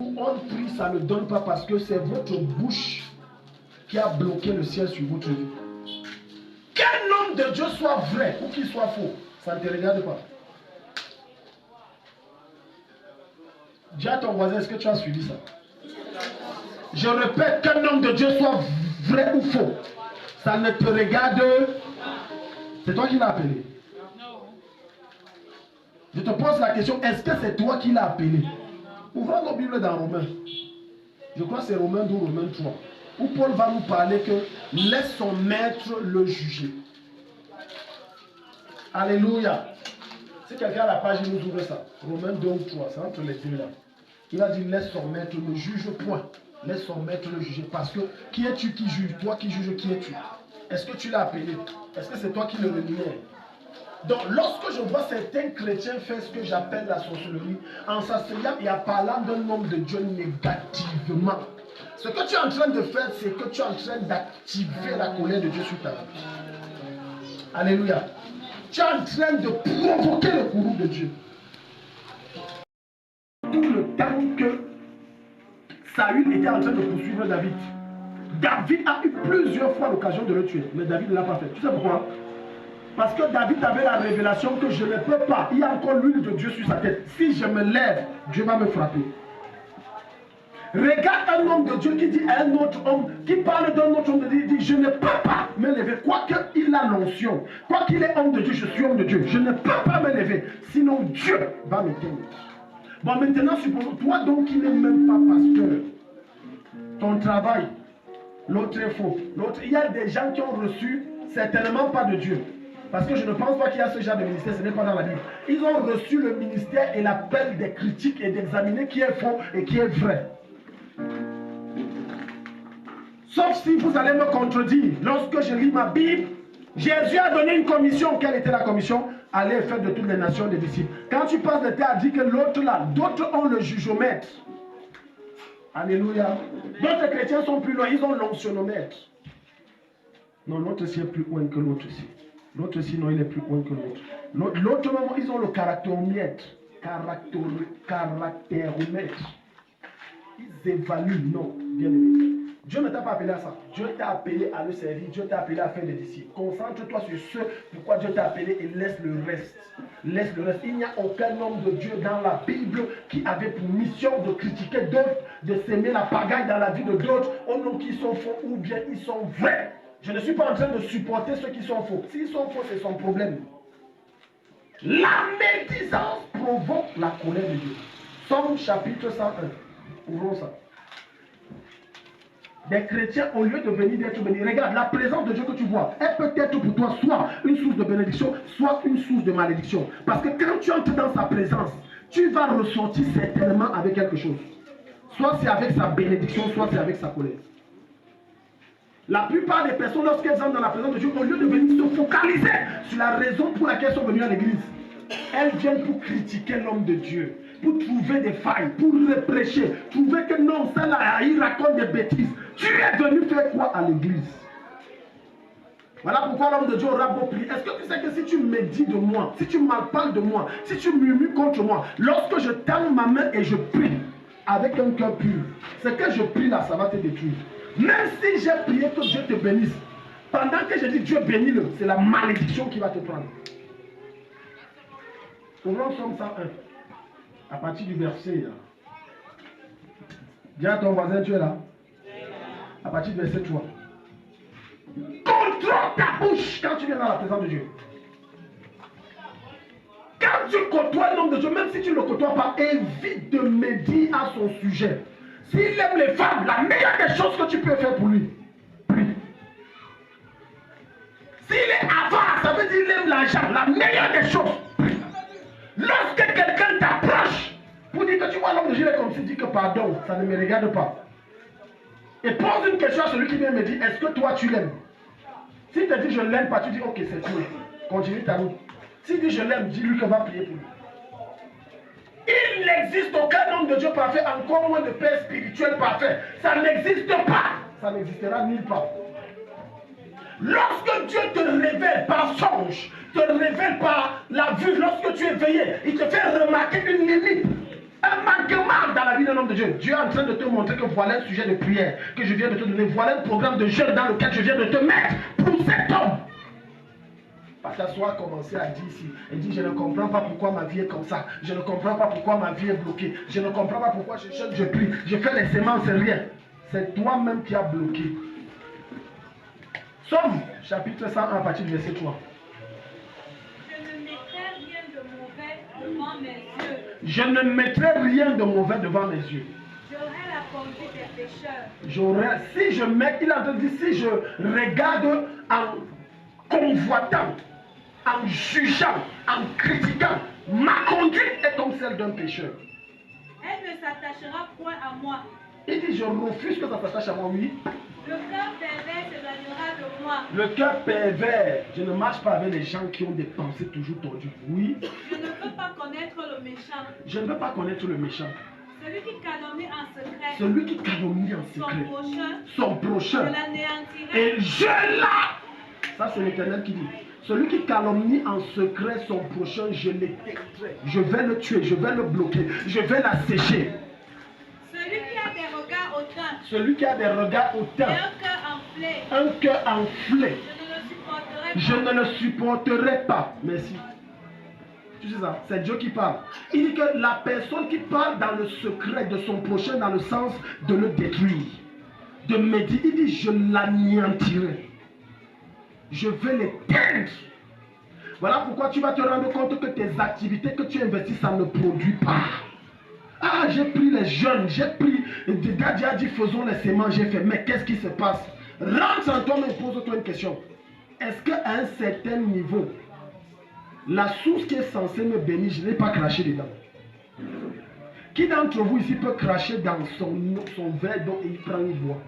On prie, ça ne donne pas parce que c'est votre bouche qui a bloqué le ciel sur votre vie. Qu'un homme de Dieu soit vrai ou qu'il soit faux, ça ne te regarde pas. Dis à ton voisin, est-ce que tu as suivi ça? Je répète, qu'un homme de Dieu soit vrai ou faux, ça ne te regarde. C'est toi qui l'as appelé. Je te pose la question, est-ce que c'est toi qui l'as appelé? Ouvrons nos Bibles dans Romains. Je crois que c'est Romains 2, Romains 3. Où Paul va nous parler que laisse son maître le juger. Alléluia. Si quelqu'un a la page, il nous ouvre ça. Romains 2 ou 3, c'est entre les deux là. Il a dit laisse son maître le juge, point. Laisse son maître le juger. Parce que qui es-tu qui juge? Toi qui juges, qui es-tu? Est-ce que tu l'as appelé? Est-ce que c'est toi qui le rémunères? Donc, lorsque je vois certains chrétiens faire ce que j'appelle la sorcellerie, en s'asseyant et en parlant d'un homme de Dieu négativement, ce que tu es en train de faire, c'est que tu es en train d'activer la colère de Dieu sur ta vie. Alléluia. Tu es en train de provoquer le courroux de Dieu. Tout le temps que Saül était en train de poursuivre David, David a eu plusieurs fois l'occasion de le tuer, mais David ne l'a pas fait. Tu sais pourquoi? Parce que David avait la révélation que je ne peux pas. Il y a encore l'huile de Dieu sur sa tête. Si je me lève, Dieu va me frapper. Regarde un homme de Dieu qui dit à un autre homme, qui parle d'un autre homme de Dieu, il dit, je ne peux pas me lever. Quoique il a l'onction, quoi qu'il est homme de Dieu, je suis homme de Dieu. Je ne peux pas me lever, sinon Dieu va m'éteindre. Bon, maintenant, supposons, toi donc qui n'es même pas pasteur, ton travail, l'autre est faux. Il y a des gens qui ont reçu certainement pas de Dieu. Parce que je ne pense pas qu'il y a ce genre de ministère, ce n'est pas dans la Bible. Ils ont reçu le ministère et l'appel des critiques et d'examiner qui est faux et qui est vrai. Sauf si vous allez me contredire. Lorsque je lis ma Bible, Jésus a donné une commission. Quelle était la commission? Allez faire de toutes les nations des disciples. Quand tu passes de terre, dit que l'autre là, d'autres ont le jugomètre. Alléluia. D'autres chrétiens sont plus loin, ils ont l'onctionnomètre. Non, l'autre ci est plus loin que l'autre ci. L'autre sinon il est plus loin que l'autre. L'autre moment, ils ont le caractéromètre. Caractéromètre. Ils évaluent, non, bien aimé. Dieu ne t'a pas appelé à ça. Dieu t'a appelé à le servir. Dieu t'a appelé à faire des disciples. Concentre-toi sur ce pourquoi Dieu t'a appelé et laisse le reste. Laisse le reste. Il n'y a aucun homme de Dieu dans la Bible qui avait pour mission de critiquer d'autres, de s'aimer la pagaille dans la vie de d'autres, au nom qui sont faux ou bien ils sont vrais. Je ne suis pas en train de supporter ceux qui sont faux. S'ils sont faux, c'est son problème. La médisance provoque la colère de Dieu. Somme chapitre 101. Ouvrons ça. Des chrétiens, au lieu de venir d'être bénis, regarde, la présence de Dieu que tu vois, elle peut être pour toi soit une source de bénédiction, soit une source de malédiction. Parce que quand tu entres dans sa présence, tu vas ressortir certainement avec quelque chose. Soit c'est avec sa bénédiction, soit c'est avec sa colère. La plupart des personnes, lorsqu'elles entrent dans la présence de Dieu, au lieu de venir se focaliser sur la raison pour laquelle elles sont venues à l'église, elles viennent pour critiquer l'homme de Dieu, pour trouver des failles, pour reprêcher, trouver que non, ça là, il raconte des bêtises. Tu es venu faire quoi à l'église? Voilà pourquoi l'homme de Dieu aura beau prier. Est-ce que tu sais que si tu médis de moi, si tu mal parles de moi, si tu murmures contre moi, lorsque je tends ma main et je prie avec un cœur pur, ce que je prie là, ça va te détruire. Même si j'ai prié que Dieu te bénisse, pendant que je dis Dieu bénis-le, c'est la malédiction qui va te prendre. Ouvrons Somme 101, à partir du verset là. Dis à ton voisin, tu es là. À partir du verset 3. Contrôle ta bouche quand tu viens dans la présence de Dieu. Quand tu côtoies l'homme de Dieu, même si tu ne le côtoies pas, évite de médire à son sujet. S'il aime les femmes, la meilleure des choses que tu peux faire pour lui, prie. S'il est avare, ça veut dire qu'il aime l'argent, la meilleure des choses, prie. Lorsque quelqu'un t'approche pour dire que tu vois l'homme de Dieu comme s'il dit que pardon, ça ne me regarde pas. Et pose une question à celui qui vient me dire, est-ce que toi tu l'aimes? S'il te dit je ne l'aime pas, tu dis ok c'est tout. Continue ta route. S'il dit je l'aime, dis-lui que va prier pour lui. Il n'existe aucun homme de Dieu parfait, encore moins de père spirituel parfait. Ça n'existe pas. Ça n'existera nulle part. Lorsque Dieu te révèle par songe, te révèle par la vue, lorsque tu es veillé, il te fait remarquer une limite, un manquement dans la vie d'un homme de Dieu. Dieu est en train de te montrer que voilà un sujet de prière que je viens de te donner. Voilà un programme de jeûne dans lequel je viens de te mettre pour cet homme. Pas t'asseoir, commencer à dire ici. Et dit, je ne comprends pas pourquoi ma vie est comme ça. Je ne comprends pas pourquoi ma vie est bloquée. Je ne comprends pas pourquoi je jeûne, je prie. Je fais les semences, c'est rien. C'est toi-même qui as bloqué. Somme, chapitre 101, à partir du verset 3. Je ne mettrai rien de mauvais devant mes yeux. J'aurai la conduite des pécheurs. Si je mets, il a dit, si je regarde en convoitant, en jugeant, en critiquant, ma conduite est comme celle d'un pécheur. Elle ne s'attachera point à moi. Il dit, je refuse que ça s'attache à moi, oui. Le cœur pervers s'éloignera de moi. Le cœur pervers, je ne marche pas avec les gens qui ont des pensées toujours tordues. Oui. Je ne veux pas connaître le méchant. Je ne veux pas connaître le méchant. Celui qui calomnie en secret. Celui qui calomnie en secret. Son prochain. Je l'anéantirai. Et je la. Ça c'est l'Éternel qui dit. Celui qui calomnie en secret son prochain, je l'éteindrai. Je vais le tuer, je vais le bloquer, je vais l'assécher. Celui qui a des regards hautains. Celui qui a des regards hautains. Et un cœur enflé. Un cœur enflé. Je ne le supporterai pas. Merci. Tu sais ça, c'est Dieu qui parle. Il dit que la personne qui parle dans le secret de son prochain, dans le sens de le détruire, de médire, il dit je l'anéantirai. Je vais l'éteindre. Voilà pourquoi tu vas te rendre compte que tes activités que tu investis, ça ne produit pas. Ah, j'ai pris les jeunes, j'ai pris, Daddy a dit faisons les semences, j'ai fait, mais qu'est-ce qui se passe? Rentre en toi et pose-toi une question. Est-ce qu'à un certain niveau, la source qui est censée me bénir, je n'ai pas craché dedans? Qui d'entre vous ici peut cracher dans son verre d'eau et il prend une boit?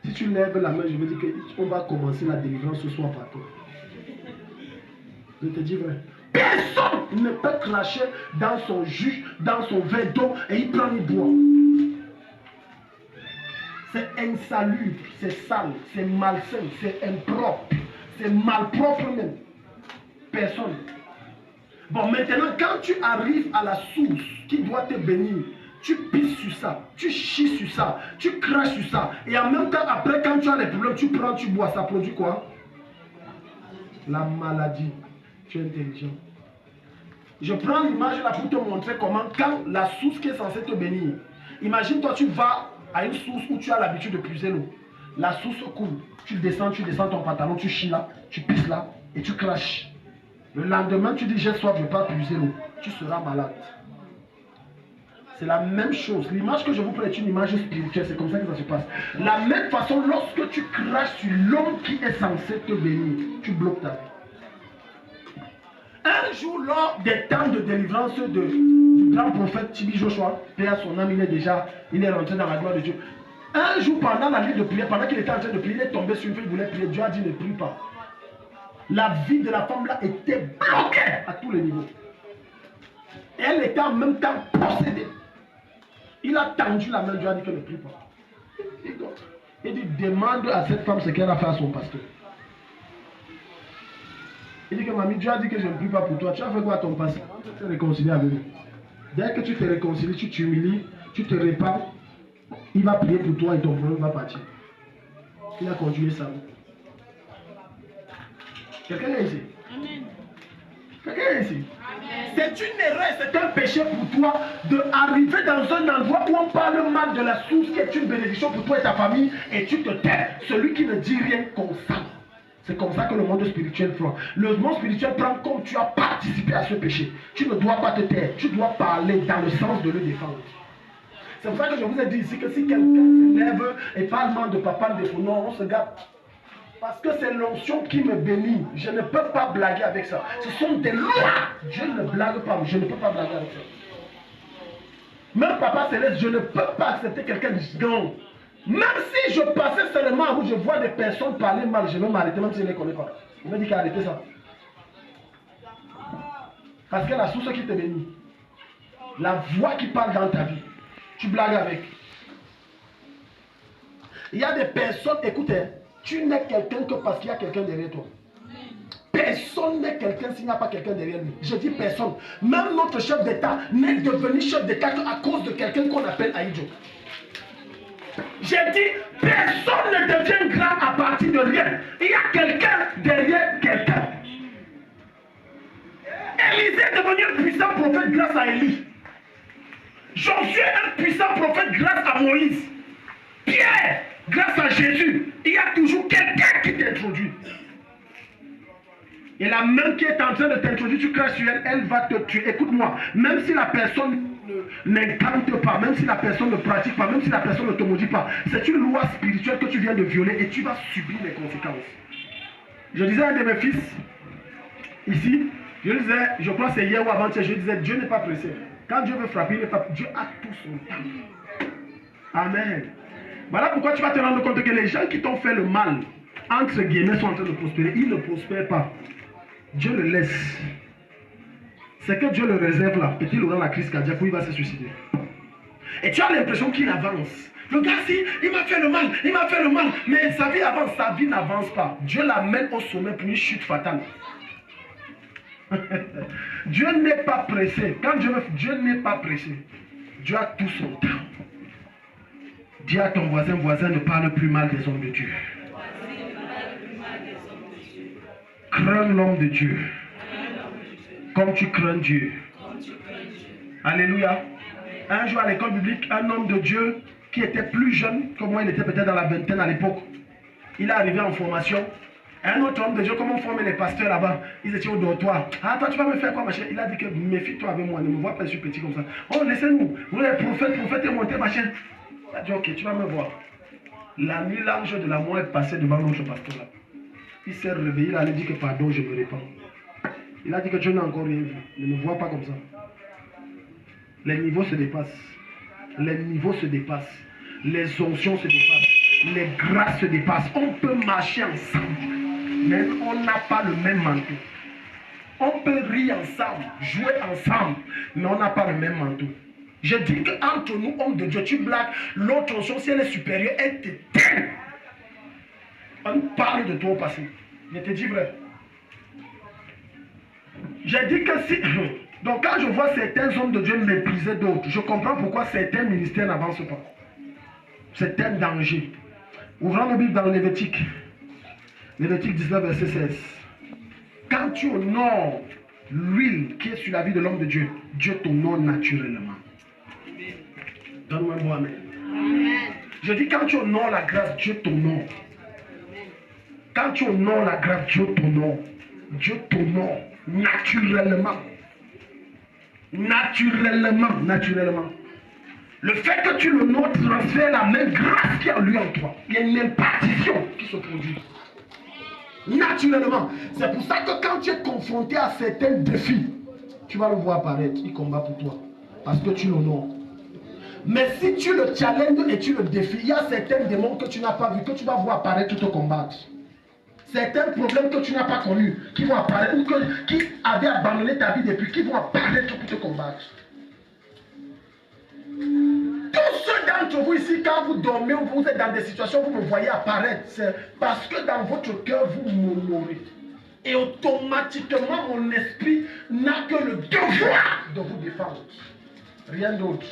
Si tu lèves la main, je veux dire qu'on va commencer la délivrance ce soir par toi. Je te dis vrai. Personne ne peut cracher dans son jus, dans son verre d'eau et il prend une boit. C'est insalubre, c'est sale, c'est malsain, c'est impropre, c'est malpropre même. Personne. Bon, maintenant, quand tu arrives à la source qui doit te bénir, tu pisses sur ça, tu chies sur ça, tu craches sur ça. Et en même temps, après, quand tu as les problèmes, tu prends, tu bois. Ça produit quoi? La maladie. Tu es intelligent. Je prends l'image là pour te montrer comment, quand la source qui est censée te bénir, imagine toi, tu vas à une source où tu as l'habitude de puiser l'eau. La source coule. Tu descends ton pantalon, tu chies là, tu pisses là et tu craches. Le lendemain, tu dis j'ai soif, je ne vais pas puiser l'eau. Tu seras malade. C'est la même chose. L'image que je vous prends est une image spirituelle. C'est comme ça que ça se passe. La même façon, lorsque tu craches sur l'homme qui est censé te bénir, tu bloques ta vie. Un jour, lors des temps de délivrance du grand prophète Tibi Joshua, paix à son âme, il est rentré dans la gloire de Dieu. Un jour, pendant la nuit de prière, pendant qu'il était en train de prier, il est tombé sur une fille, il voulait prier. Dieu a dit ne prie pas. La vie de la femme là était bloquée à tous les niveaux. Et elle était en même temps possédée. Il a tendu la main, Dieu a dit qu'elle ne prie pas. Il dit demande à cette femme ce qu'elle a fait à son pasteur. Il dit que mamie, Dieu a dit que je ne prie pas pour toi. Tu as fait quoi à ton pasteur? Tu te réconcilier avec lui. Dès que tu te réconcilies, tu t'humilies, tu te répares, il va prier pour toi et ton problème va partir. Il a continué ça. Quelqu'un est ici? Amen. Quelqu'un est ici? C'est une erreur, c'est un péché pour toi d'arriver dans un endroit où on parle mal de la source qui est une bénédiction pour toi et ta famille et tu te tais. Celui qui ne dit rien consent. C'est comme ça que le monde spirituel prend. Le monde spirituel prend comme tu as participé à ce péché. Tu ne dois pas te taire, tu dois parler dans le sens de le défendre. C'est pour ça que je vous ai dit ici que si quelqu'un se lève et parle mal de papa, de non, on se gâte. Parce que c'est l'onction qui me bénit. Je ne peux pas blaguer avec ça. Ce sont des lois. Dieu ne blague pas, mais je ne peux pas blaguer avec ça. Même Papa Céleste, je ne peux pas accepter quelqu'un de grand. Même si je passais seulement où je vois des personnes parler mal, je vais m'arrêter même si je ne les connais pas. Il me dit qu'arrêter ça. Parce que la source qui te bénit, la voix qui parle dans ta vie, tu blagues avec. Il y a des personnes, écoutez, tu n'es quelqu'un que parce qu'il y a quelqu'un derrière toi. personne n'est quelqu'un s'il n'y a pas quelqu'un derrière lui. Je dis personne. Même notre chef d'État n'est devenu chef d'État qu'à cause de quelqu'un qu'on appelle Aïdjo. J'ai dit, personne ne devient grand à partir de rien. Il y a quelqu'un derrière quelqu'un. Élisée est devenu un puissant prophète grâce à Élie. Josué est un puissant prophète grâce à Moïse. Pierre, grâce à Jésus. Il y a toujours quelqu'un qui t'introduit. Et la main qui est en train de t'introduire, tu craches sur elle, elle va te tuer. Écoute-moi, même si la personne n'intente pas, même si la personne ne pratique pas, même si la personne ne te maudit pas, c'est une loi spirituelle que tu viens de violer et tu vas subir les conséquences. Je disais à un de mes fils, ici, je disais, je crois que c'est hier ou avant-hier, je disais, Dieu n'est pas pressé. Quand Dieu veut frapper, Dieu a tout son temps. Amen. Voilà pourquoi tu vas te rendre compte que les gens qui t'ont fait le mal, entre guillemets, sont en train de prospérer. Ils ne prospèrent pas. Dieu le laisse. C'est que Dieu le réserve là. Et il aura la crise cardiaque où il va se suicider. Et tu as l'impression qu'il avance. Le gars, si, il m'a fait le mal, il m'a fait le mal. Mais sa vie avance, sa vie n'avance pas. Dieu l'amène au sommet pour une chute fatale. Dieu n'est pas pressé. Quand Dieu n'est pas pressé. Dieu a tout son temps. Dis à ton voisin, ne parle plus mal des hommes de Dieu. Crains l'homme de Dieu. Comme tu crains Dieu. Alléluia. Un jour à l'école biblique, un homme de Dieu qui était plus jeune que moi, il était peut-être dans la vingtaine à l'époque. Il est arrivé en formation. Un autre homme de Dieu, comme on formait les pasteurs là-bas, ils étaient au dortoir. Ah, toi, tu vas me faire quoi, machin? Il a dit que méfie-toi avec moi, ne me vois pas, je suis petit comme ça. Oh, laissez-nous. Vous êtes prophète est monté, machin. Il a dit, ok, tu vas me voir. La nuit, l'ange de la mort est passé devant notre pasteur là. Il s'est réveillé, il a dit que pardon, je me répands. Il a dit que Dieu n'a encore rien vu. Ne me vois pas comme ça. Les niveaux se dépassent. Les niveaux se dépassent. Les onctions se dépassent. Les grâces se dépassent. On peut marcher ensemble. Mais on n'a pas le même manteau. On peut rire ensemble, jouer ensemble. Mais on n'a pas le même manteau. Je dis qu'entre nous, hommes de Dieu, tu blagues. L'autre onction, si elle est supérieure, elle t'éteint. On parle de toi au passé. Je te dis vrai. J'ai dit que si... Donc quand je vois certains hommes de Dieu mépriser d'autres, je comprends pourquoi certains ministères n'avancent pas. C'est un danger. Ouvrons la Bible dans Lévitique. Lévitique 19, verset 16. Quand tu honores l'huile qui est sur la vie de l'homme de Dieu, Dieu t'honore naturellement. Donne-moi un mot, amen. Je dis quand tu honores la grâce, Dieu t'honore. Quand tu honores la grâce, Dieu t'honore. Dieu t'honore naturellement. Naturellement. Le fait que tu l'honores transfère la même grâce qui est en lui en toi. Il y a une impartition qui se produit. Naturellement. C'est pour ça que quand tu es confronté à certains défis, tu vas le voir apparaître. Il combat pour toi. Parce que tu l'honores. Mais si tu le challenges et tu le défies, il y a certains démons que tu n'as pas vus, que tu vas voir apparaître te combattre. Certains problèmes que tu n'as pas connus, qui vont apparaître, ou qui avaient abandonné ta vie depuis, qui vont apparaître pour te combattre. Tous ceux d'entre vous ici, quand vous dormez ou vous êtes dans des situations où vous me voyez apparaître, c'est parce que dans votre cœur, vous m'honorez. Et automatiquement, mon esprit n'a que le devoir de vous défendre. Rien d'autre.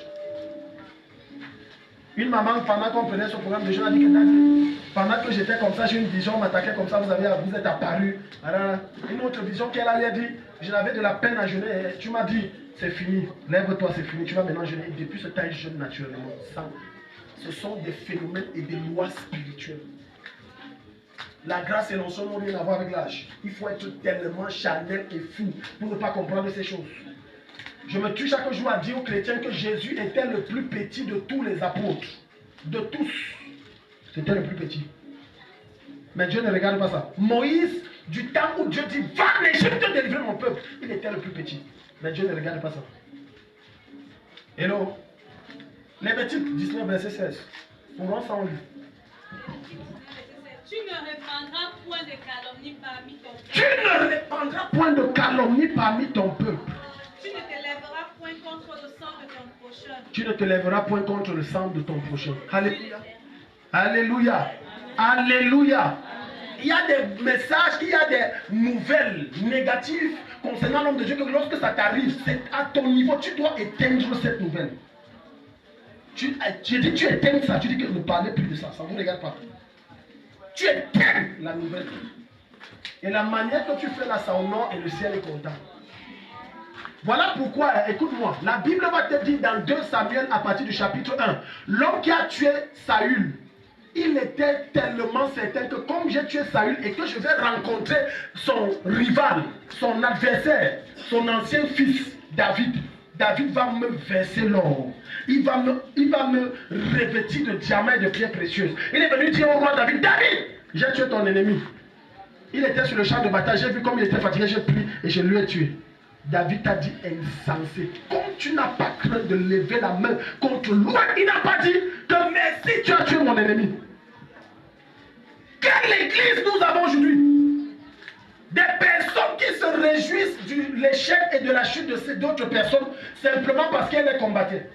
Une maman, pendant qu'on prenait ce programme de jeûne, a dit que pendant que j'étais comme ça, j'ai une vision, on m'attaquait comme ça, vous êtes apparu. Alors, une autre vision qu'elle a dit, j'avais de la peine à jeûner. Tu m'as dit, c'est fini, lève-toi, c'est fini, tu vas maintenant jeûner. Et depuis ce temps, je jeûne naturellement. Ça, ce sont des phénomènes et des lois spirituelles. La grâce et l'onction n'ont rien à voir avec l'âge. Il faut être tellement charnel et fou pour ne pas comprendre ces choses. Je me tue chaque jour à dire aux chrétiens que Jésus était le plus petit de tous les apôtres. De tous. C'était le plus petit. Mais Dieu ne regarde pas ça. Moïse, du temps où Dieu dit, va en Égypte délivrer mon peuple, il était le plus petit. Mais Dieu ne regarde pas ça. Hello. Lévitique 19, verset 16. Pour ça en lui. Tu ne répandras point de calomnie parmi ton peuple. Tu ne répandras point de calomnie parmi ton peuple. Tu ne te lèveras point contre le sang de ton prochain. Tu ne te lèveras point contre le sang de ton prochain. Alléluia. Alléluia. Alléluia. il y a des messages, il y a des nouvelles négatives concernant l'homme de Dieu que lorsque ça t'arrive, c'est à ton niveau, tu dois éteindre cette nouvelle. Tu dis, tu éteins ça, tu dis que ne parlez plus de ça, ça ne vous regarde pas. Tu éteins la nouvelle. Et la manière que tu fais là, ça honore et le ciel est content. Voilà pourquoi, écoute-moi, la Bible va te dire dans 2 Samuel à partir du chapitre 1, l'homme qui a tué Saül, il était tellement certain que comme j'ai tué Saül et que je vais rencontrer son rival, son adversaire, son ancien fils, David, David va me verser l'or. Il va me revêtir de diamants et de pierres précieuses. Il est venu dire au roi David, David, j'ai tué ton ennemi. Il était sur le champ de bataille, j'ai vu comme il était fatigué, j'ai pris et je lui ai tué. David t'a dit insensé. Comme tu n'as pas craint de lever la main contre lui, il n'a pas dit que merci, tu as tué mon ennemi. Quelle église nous avons aujourd'hui? Des personnes qui se réjouissent de l'échec et de la chute de d'autres personnes simplement parce qu'elles les combattaient.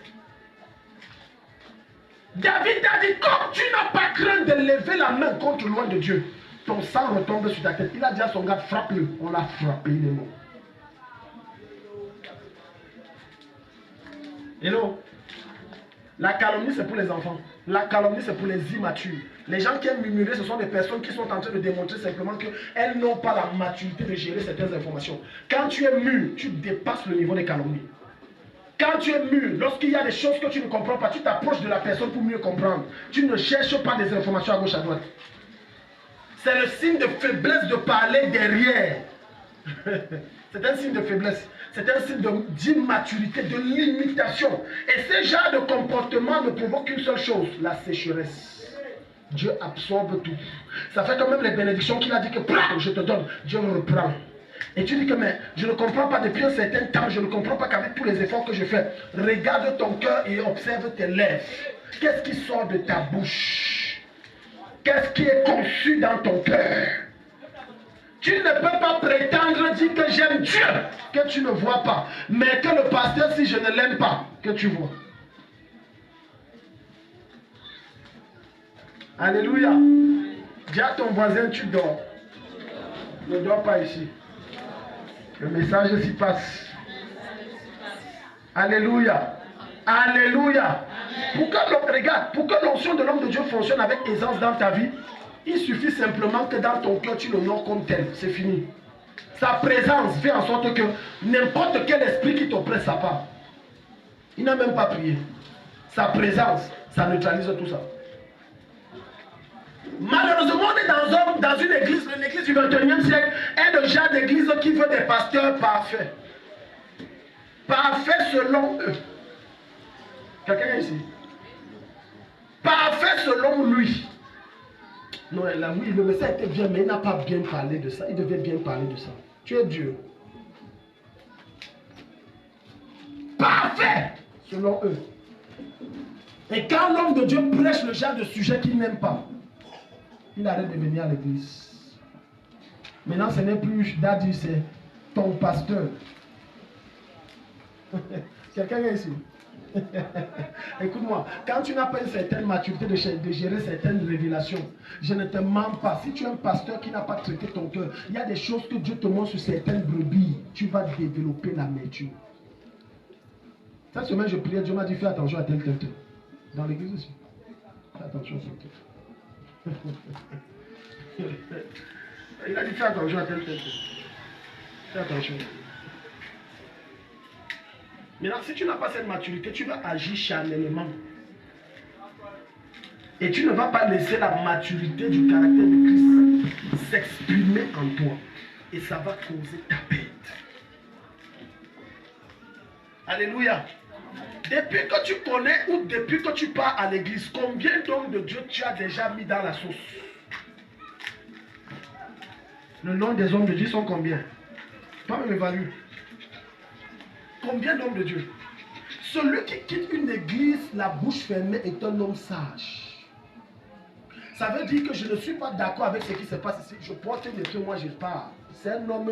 David t'a dit, comme tu n'as pas craint de lever la main contre loin de Dieu, ton sang retombe sur ta tête. Il a dit à son gars, frappe-le. On l'a frappé, il est mort. Hello. La calomnie, c'est pour les enfants. La calomnie, c'est pour les immatures. Les gens qui aiment murmurer, ce sont des personnes qui sont en train de démontrer simplement qu'elles n'ont pas la maturité de gérer certaines informations. Quand tu es mûr, tu dépasses le niveau des calomnies. Quand tu es mûr, lorsqu'il y a des choses que tu ne comprends pas, tu t'approches de la personne pour mieux comprendre. Tu ne cherches pas des informations à gauche à droite. C'est le signe de faiblesse de parler derrière. C'est un signe de faiblesse. C'est un signe d'immaturité, de limitation. Et ce genre de comportement ne provoque qu'une seule chose, la sécheresse. Dieu absorbe tout. Ça fait quand même les bénédictions qu'il a dit que je te donne, Dieu me reprend. Et tu dis que mais je ne comprends pas depuis un certain temps, je ne comprends pas qu'avec tous les efforts que je fais. Regarde ton cœur et observe tes lèvres. Qu'est-ce qui sort de ta bouche? Qu'est-ce qui est conçu dans ton cœur? Tu ne peux pas prétendre dire que j'aime Dieu, que tu ne vois pas. Mais que le pasteur, si je ne l'aime pas, que tu vois. Alléluia. Dis à ton voisin, tu dors. Ne dors pas ici. Le message s'y passe. Alléluia. Alléluia. Pour que l'onction de l'homme de Dieu fonctionne avec aisance dans ta vie, il suffit simplement que dans ton cœur, tu le nommes comme tel. C'est fini. Sa présence fait en sorte que n'importe quel esprit qui t'oppresse, ça part. Il n'a même pas prié. Sa présence, ça neutralise tout ça. Malheureusement, on est dans une église, l'église du 21e siècle, est le genre d'église qui veut des pasteurs parfaits. Parfaits selon eux. Quelqu'un est ici? Parfait selon lui. Non, là, oui, le message était bien, mais il n'a pas bien parlé de ça. Il devait bien parler de ça. Tu es Dieu. Parfait selon eux. Et quand l'homme de Dieu prêche le genre de sujet qu'il n'aime pas, il arrête de venir à l'église. Maintenant, ce n'est plus Daddy, c'est ton pasteur. Quelqu'un est ici? Écoute-moi, quand tu n'as pas une certaine maturité de gérer certaines révélations, je ne te mens pas. Si tu es un pasteur qui n'a pas traité ton cœur, il y a des choses que Dieu te montre sur certaines brebis. Tu vas développer l'amertume. Cette semaine, je priais, Dieu m'a dit fais attention à tel. Dans l'église aussi. Fais attention à tel. Il a dit fais attention à tel. Fais attention. Maintenant, si tu n'as pas cette maturité, tu vas agir charnellement. Et tu ne vas pas laisser la maturité du caractère de Christ s'exprimer en toi. Et ça va causer ta perte. Alléluia. Depuis que tu connais ou depuis que tu pars à l'église, combien d'hommes de Dieu tu as déjà mis dans la sauce? Le nom des hommes de Dieu sont combien? Toi-même évalue. Combien d'hommes de Dieu? Celui qui quitte une église, la bouche fermée, est un homme sage. Ça veut dire que je ne suis pas d'accord avec ce qui se passe ici. Je porte une épée, moi je pars. C'est un homme.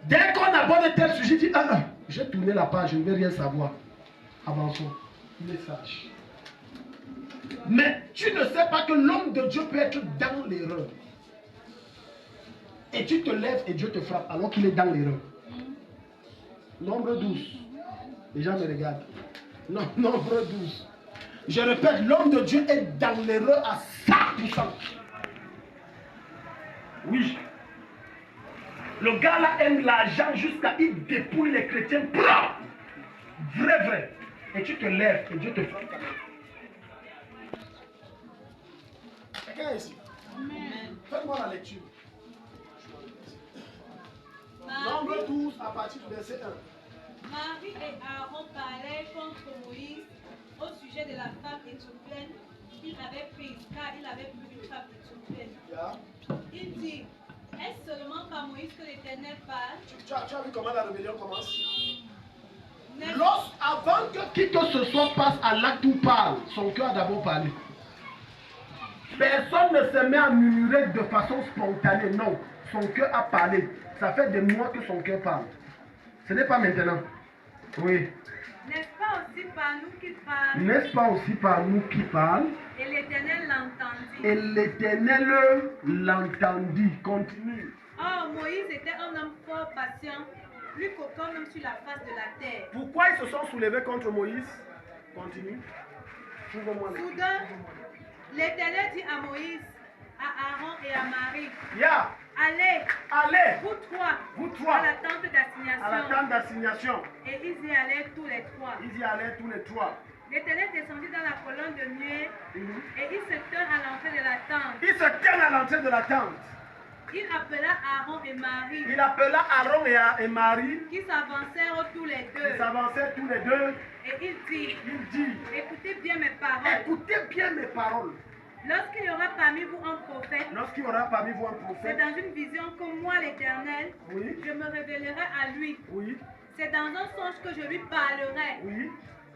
Dès qu'on aborde tel sujet, il dit j'ai tourné la page, je ne veux rien savoir. Avançons. Il est sage. Mais tu ne sais pas que l'homme de Dieu peut être dans l'erreur. Et tu te lèves et Dieu te frappe alors qu'il est dans l'erreur. Nombre 12. Les gens me regardent. Non, nombre 12. Je répète, l'homme de Dieu est dans l'erreur à 100%. Oui. Le gars là aime l'argent jusqu'à il dépouille les chrétiens. Vrai, vrai. Et tu te lèves et Dieu te frappe. Quelqu'un ici? Faites-moi la lecture. Nombre 12 à partir du verset 1. Marie et Aaron parlaient contre Moïse au sujet de la femme éthiopienne qu'il avait prise, car il avait pris une femme éthiopienne. Il dit, est-ce seulement par Moïse que l'Éternel parle? Tu as vu comment la rébellion commence? Avant que qui que ce soit passe à l'acte où parle, son cœur a d'abord parlé. Personne ne se met à murmurer de façon spontanée, non. Son cœur a parlé. Ça fait des mois que son cœur parle. Ce n'est pas maintenant. Oui. N'est-ce pas aussi par nous qui parle? N'est-ce pas aussi par nous qui parle? Et l'Éternel l'entendit. Et l'Éternel l'entendit. Continue. Or, Moïse était un homme fort patient, plus qu'aucun homme sur la face de la terre. Pourquoi ils se sont soulevés contre Moïse? Continue. Soudain, l'Éternel dit à Moïse, à Aaron et à Marie, allez, vous trois, à la tente d'assignation. Et ils y allaient tous les trois. L'Éternel descendit dans la colonne de nuée et il se tint à l'entrée de la tente. Il appela Aaron et Marie. Qui s'avancèrent tous les deux. Et il dit, écoutez bien mes paroles. Lorsqu'il y aura parmi vous un prophète, c'est dans une vision que moi, l'Éternel, je me révélerai à lui. C'est dans un songe que je lui parlerai.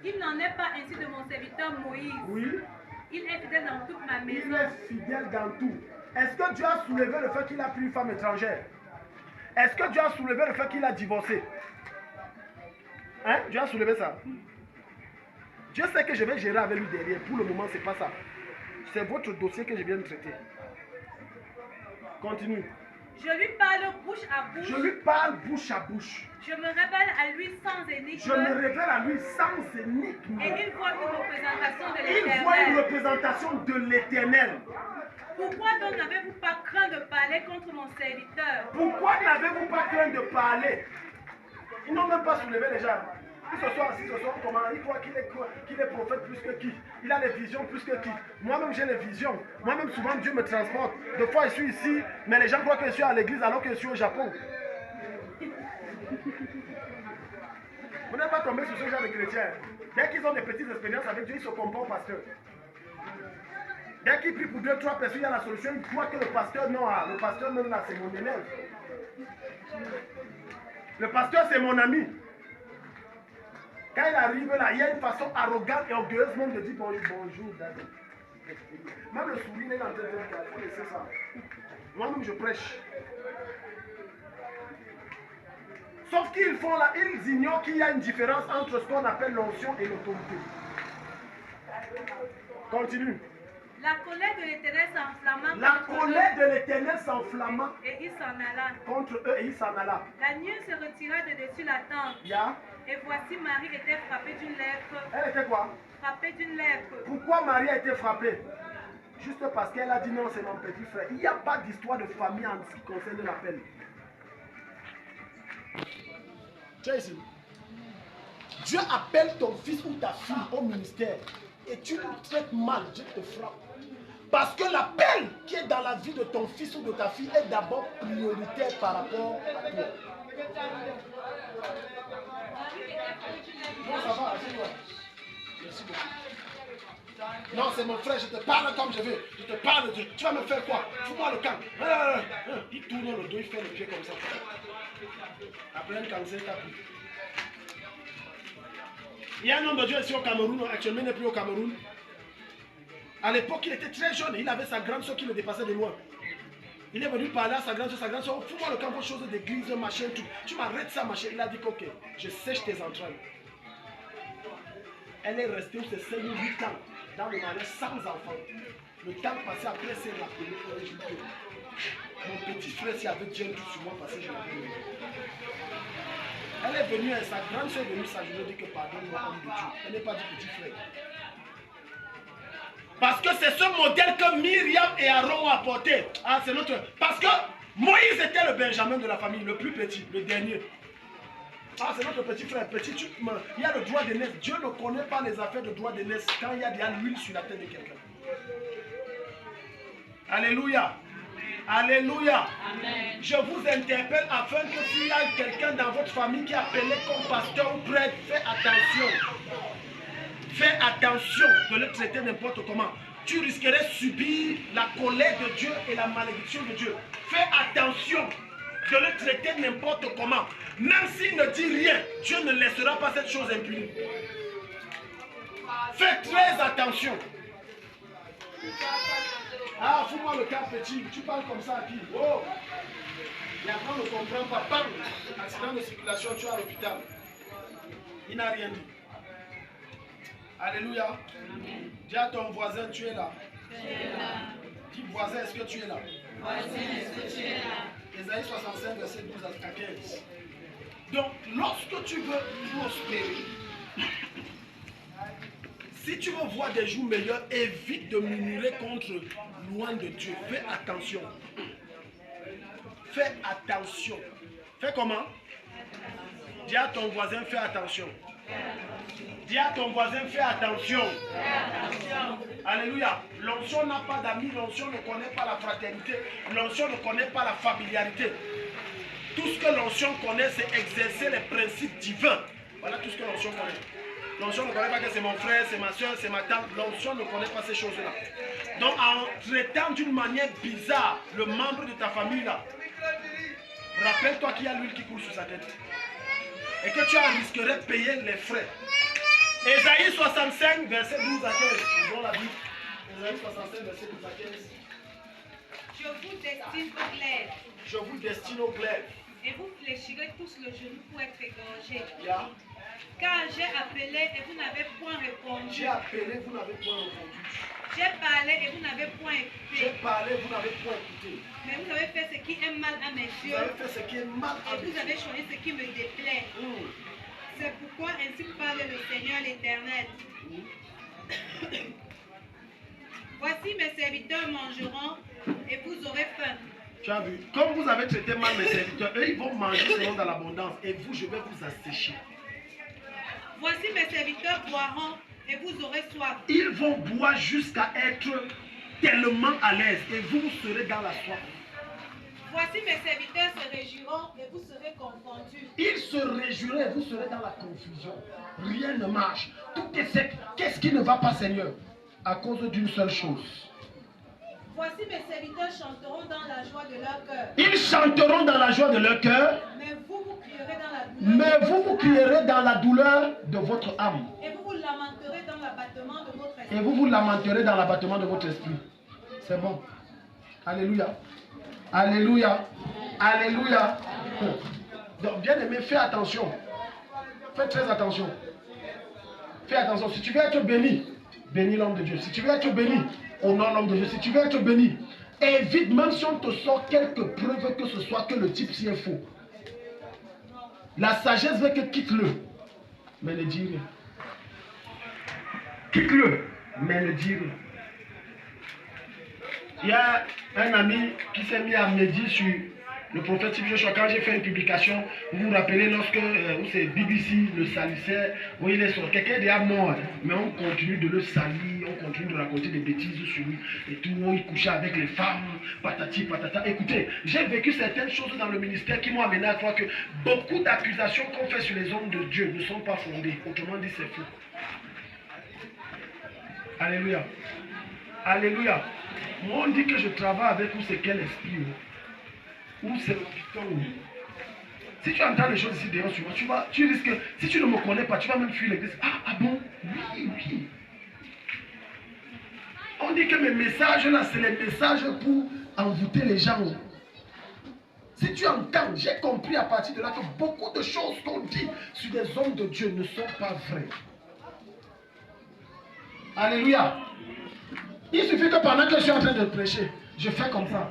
Il n'en est pas ainsi de mon serviteur Moïse. Il est fidèle dans toute ma maison. Il est fidèle dans tout. Est-ce que Dieu a soulevé le fait qu'il a pris une femme étrangère? Est-ce que Dieu a soulevé le fait qu'il a divorcé? Hein? Dieu a soulevé ça. Dieu sait que je vais gérer avec lui derrière. Pour le moment, c'est pas ça. C'est votre dossier que je viens de traiter. Continue. Je lui parle bouche à bouche. Je me révèle à lui sans énigme. Et il voit une représentation de l'Éternel. Pourquoi donc n'avez-vous pas craint de parler contre mon serviteur? Pourquoi n'avez-vous pas craint de parler? Ils n'ont même pas soulevé les gens. Ils se sont assis, comment? Ils croient qu'il est prophète plus que qui? Il a les visions plus que qui? Moi-même j'ai les visions. Moi-même souvent Dieu me transporte. Des fois je suis ici, mais les gens croient que je suis à l'église alors que je suis au Japon. Vous n'êtes pas tombé sur ce genre de chrétiens. Dès qu'ils ont des petites expériences avec Dieu, ils se comportent pasteur. Dès qu'ils prient pour 2-3 personnes, il y a la solution. Ils croient que le pasteur, non, le pasteur même là, c'est mon élève. Le pasteur, c'est mon ami. Quand il arrive là, il y a une façon arrogante et orgueilleuse même de dire bonjour, David. Même le sourire est en train de dire, il faut laisser ça. Moi-même, je prêche. Sauf qu'ils font là, ils ignorent qu'il y a une différence entre ce qu'on appelle l'onction et l'autorité. Continue. La colère de l'Éternel s'enflamma. Et il s'en alla. Contre eux et il s'en alla. La nuée se retira de dessus la tente. Et voici Marie était frappée d'une lèpre. Elle était quoi? Frappée d'une lèpre. Pourquoi Marie a été frappée? Juste parce qu'elle a dit non, c'est mon petit frère. Il n'y a pas d'histoire de famille en ce qui concerne l'appel. Tiens ici. Dieu appelle ton fils ou ta fille au ministère et tu le traites mal, Dieu te frappe. Parce que l'appel qui est dans la vie de ton fils ou de ta fille est d'abord prioritaire par rapport à toi. Non, ça va, assieds-toi. Merci beaucoup. Non, c'est mon frère, je te parle comme je veux. Je te parle, tu vas me faire quoi? Fous-moi le camp. Il tourne le dos, il fait le pied comme ça. Après un cancer, t'as pris. Il y a un homme de Dieu ici au Cameroun, actuellement il n'est plus au Cameroun. À l'époque, il était très jeune, il avait sa grande soeur qui le dépassait de loin. Il est venu parler à sa grande soeur, fous-moi le camp pour chose d'église, machin, tout. Tu m'arrêtes ça, machin. Il a dit ok, je sèche tes entrailles. Elle est restée où c'est 5 ou 8 ans dans le mariage sans enfant. Le temps passé après, c'est rappelé au résultat. Mon petit frère, s'il avait Dieu tout sur moi, parce que je l'avais aimé. Elle est venue, sa grande soeur est venue, ça, je lui ai dit que pardonne-moi, homme de Dieu. Elle n'est pas du petit frère. Parce que c'est ce modèle que Myriam et Aaron ont apporté. Ah, c'est notre. Parce que Moïse était le Benjamin de la famille, le plus petit, le dernier. Ah, c'est notre petit frère. Petit, il y a le droit d'aînesse. Dieu ne connaît pas les affaires de droit d'aînesse quand il y a déjà l'huile sur la tête de quelqu'un. Alléluia. Alléluia. Amen. Je vous interpelle afin que s'il y a quelqu'un dans votre famille qui est appelé comme pasteur ou prêtre, faites attention. Fais attention de le traiter n'importe comment. Tu risquerais de subir la colère de Dieu et la malédiction de Dieu. Fais attention de le traiter n'importe comment. Même s'il ne dit rien, Dieu ne laissera pas cette chose impunie. Fais très attention. Ah, fous-moi le cas petit. Tu parles comme ça à qui? Oh! Et après on ne comprend pas. Bam! Accident de circulation, tu es à l'hôpital. Il n'a rien dit. Alléluia. Dis à ton voisin, tu es là. Dis voisin, est-ce que tu es là? Voisin, est-ce que tu es là? Ésaïe 65, verset 12 à 15. Donc, lorsque tu veux prospérer, si tu veux voir des jours meilleurs, évite de murmurer contre loin de Dieu. Fais attention. Fais attention. Fais comment? Dis à ton voisin, fais attention. Dis à ton voisin, fais attention. Alléluia. L'onction n'a pas d'amis, l'onction ne connaît pas la fraternité, l'onction ne connaît pas la familiarité. Tout ce que l'onction connaît, c'est exercer les principes divins. Voilà tout ce que l'onction connaît. L'onction ne connaît pas que c'est mon frère, c'est ma soeur, c'est ma tante. L'onction ne connaît pas ces choses-là. Donc, en traitant d'une manière bizarre le membre de ta famille là, rappelle-toi qu'il y a l'huile qui coule sur sa tête. Et que tu risquerais de payer les frais. Ésaïe 65, verset 12 à 15. Nous la Bible. Ésaïe 65, verset 12 à 15. Je vous destine au glaive. Je vous destine au glaive. Et vous fléchirez tous le genou pour être égorgés. Yeah. Car j'ai appelé et vous n'avez point répondu. J'ai appelé, vous n'avez point répondu. J'ai parlé et vous n'avez point écouté. J'ai parlé, vous n'avez point écouté. Mais vous avez fait ce qui est mal à mes yeux. Vous avez fait ce qui est mal à mes yeux. Et vous avez choisi ce qui me déplaît. C'est pourquoi ainsi parle le Seigneur l'Éternel. Voici mes serviteurs mangeront et vous aurez faim. Tu as vu? Comme vous avez traité mal mes serviteurs, eux ils vont manger selon dans l'abondance. Et vous, je vais vous assécher. Voici mes serviteurs boiront et vous aurez soif. Ils vont boire jusqu'à être tellement à l'aise. Et vous serez dans la soif. Voici mes serviteurs se réjouiront et vous serez confondus. Ils se réjouiront et vous serez dans la confusion. Rien ne marche. Tout est sec. Qu'est-ce qui ne va pas, Seigneur? À cause d'une seule chose. Voici mes serviteurs chanteront dans la joie de leur cœur. Ils chanteront dans la joie de leur cœur. Mais vous, vous crierez dans la douleur. Mais vous, vous crierez dans la douleur de votre âme. Et vous vous lamenterez dans l'abattement de votre esprit. Et vous vous lamenterez dans l'abattement de votre esprit. C'est bon. Alléluia. Alléluia. Alléluia. Donc, bien aimé, fais attention. Fais très attention. Fais attention. Si tu veux être béni, bénis l'homme de Dieu. Si tu veux être béni, honore l'homme de Dieu. Si tu veux être béni, évite, même si on te sort quelques preuves que ce soit que le type si est faux. La sagesse veut que quitte-le, mais ne dis rien. Quitte-le, mais ne dis rien. Il y a un ami qui s'est mis à méditer sur le prophète Joshua. Quand j'ai fait une publication, vous vous rappelez lorsque c'est BBC le salissait, où il est sur quelqu'un est déjà mort, mais on continue de le salir, on continue de raconter des bêtises sur lui et tout, il couchait avec les femmes, patati patata. Écoutez, j'ai vécu certaines choses dans le ministère qui m'ont amené à croire que beaucoup d'accusations qu'on fait sur les hommes de Dieu ne sont pas fondées. Autrement dit, c'est faux. Alléluia. Alléluia. Moi, on dit que je travaille avec ou c'est quel esprit ou c'est le piton. Si tu entends les choses ici dehors sur moi, tu risques, si tu ne me connais pas, tu vas même fuir l'église. Ah bon? Oui, oui. On dit que mes messages là, c'est les messages pour envoûter les gens. Si tu entends, j'ai compris à partir de là que beaucoup de choses qu'on dit sur des hommes de Dieu ne sont pas vraies. Alléluia. Il suffit que pendant que je suis en train de prêcher, je fais comme ça.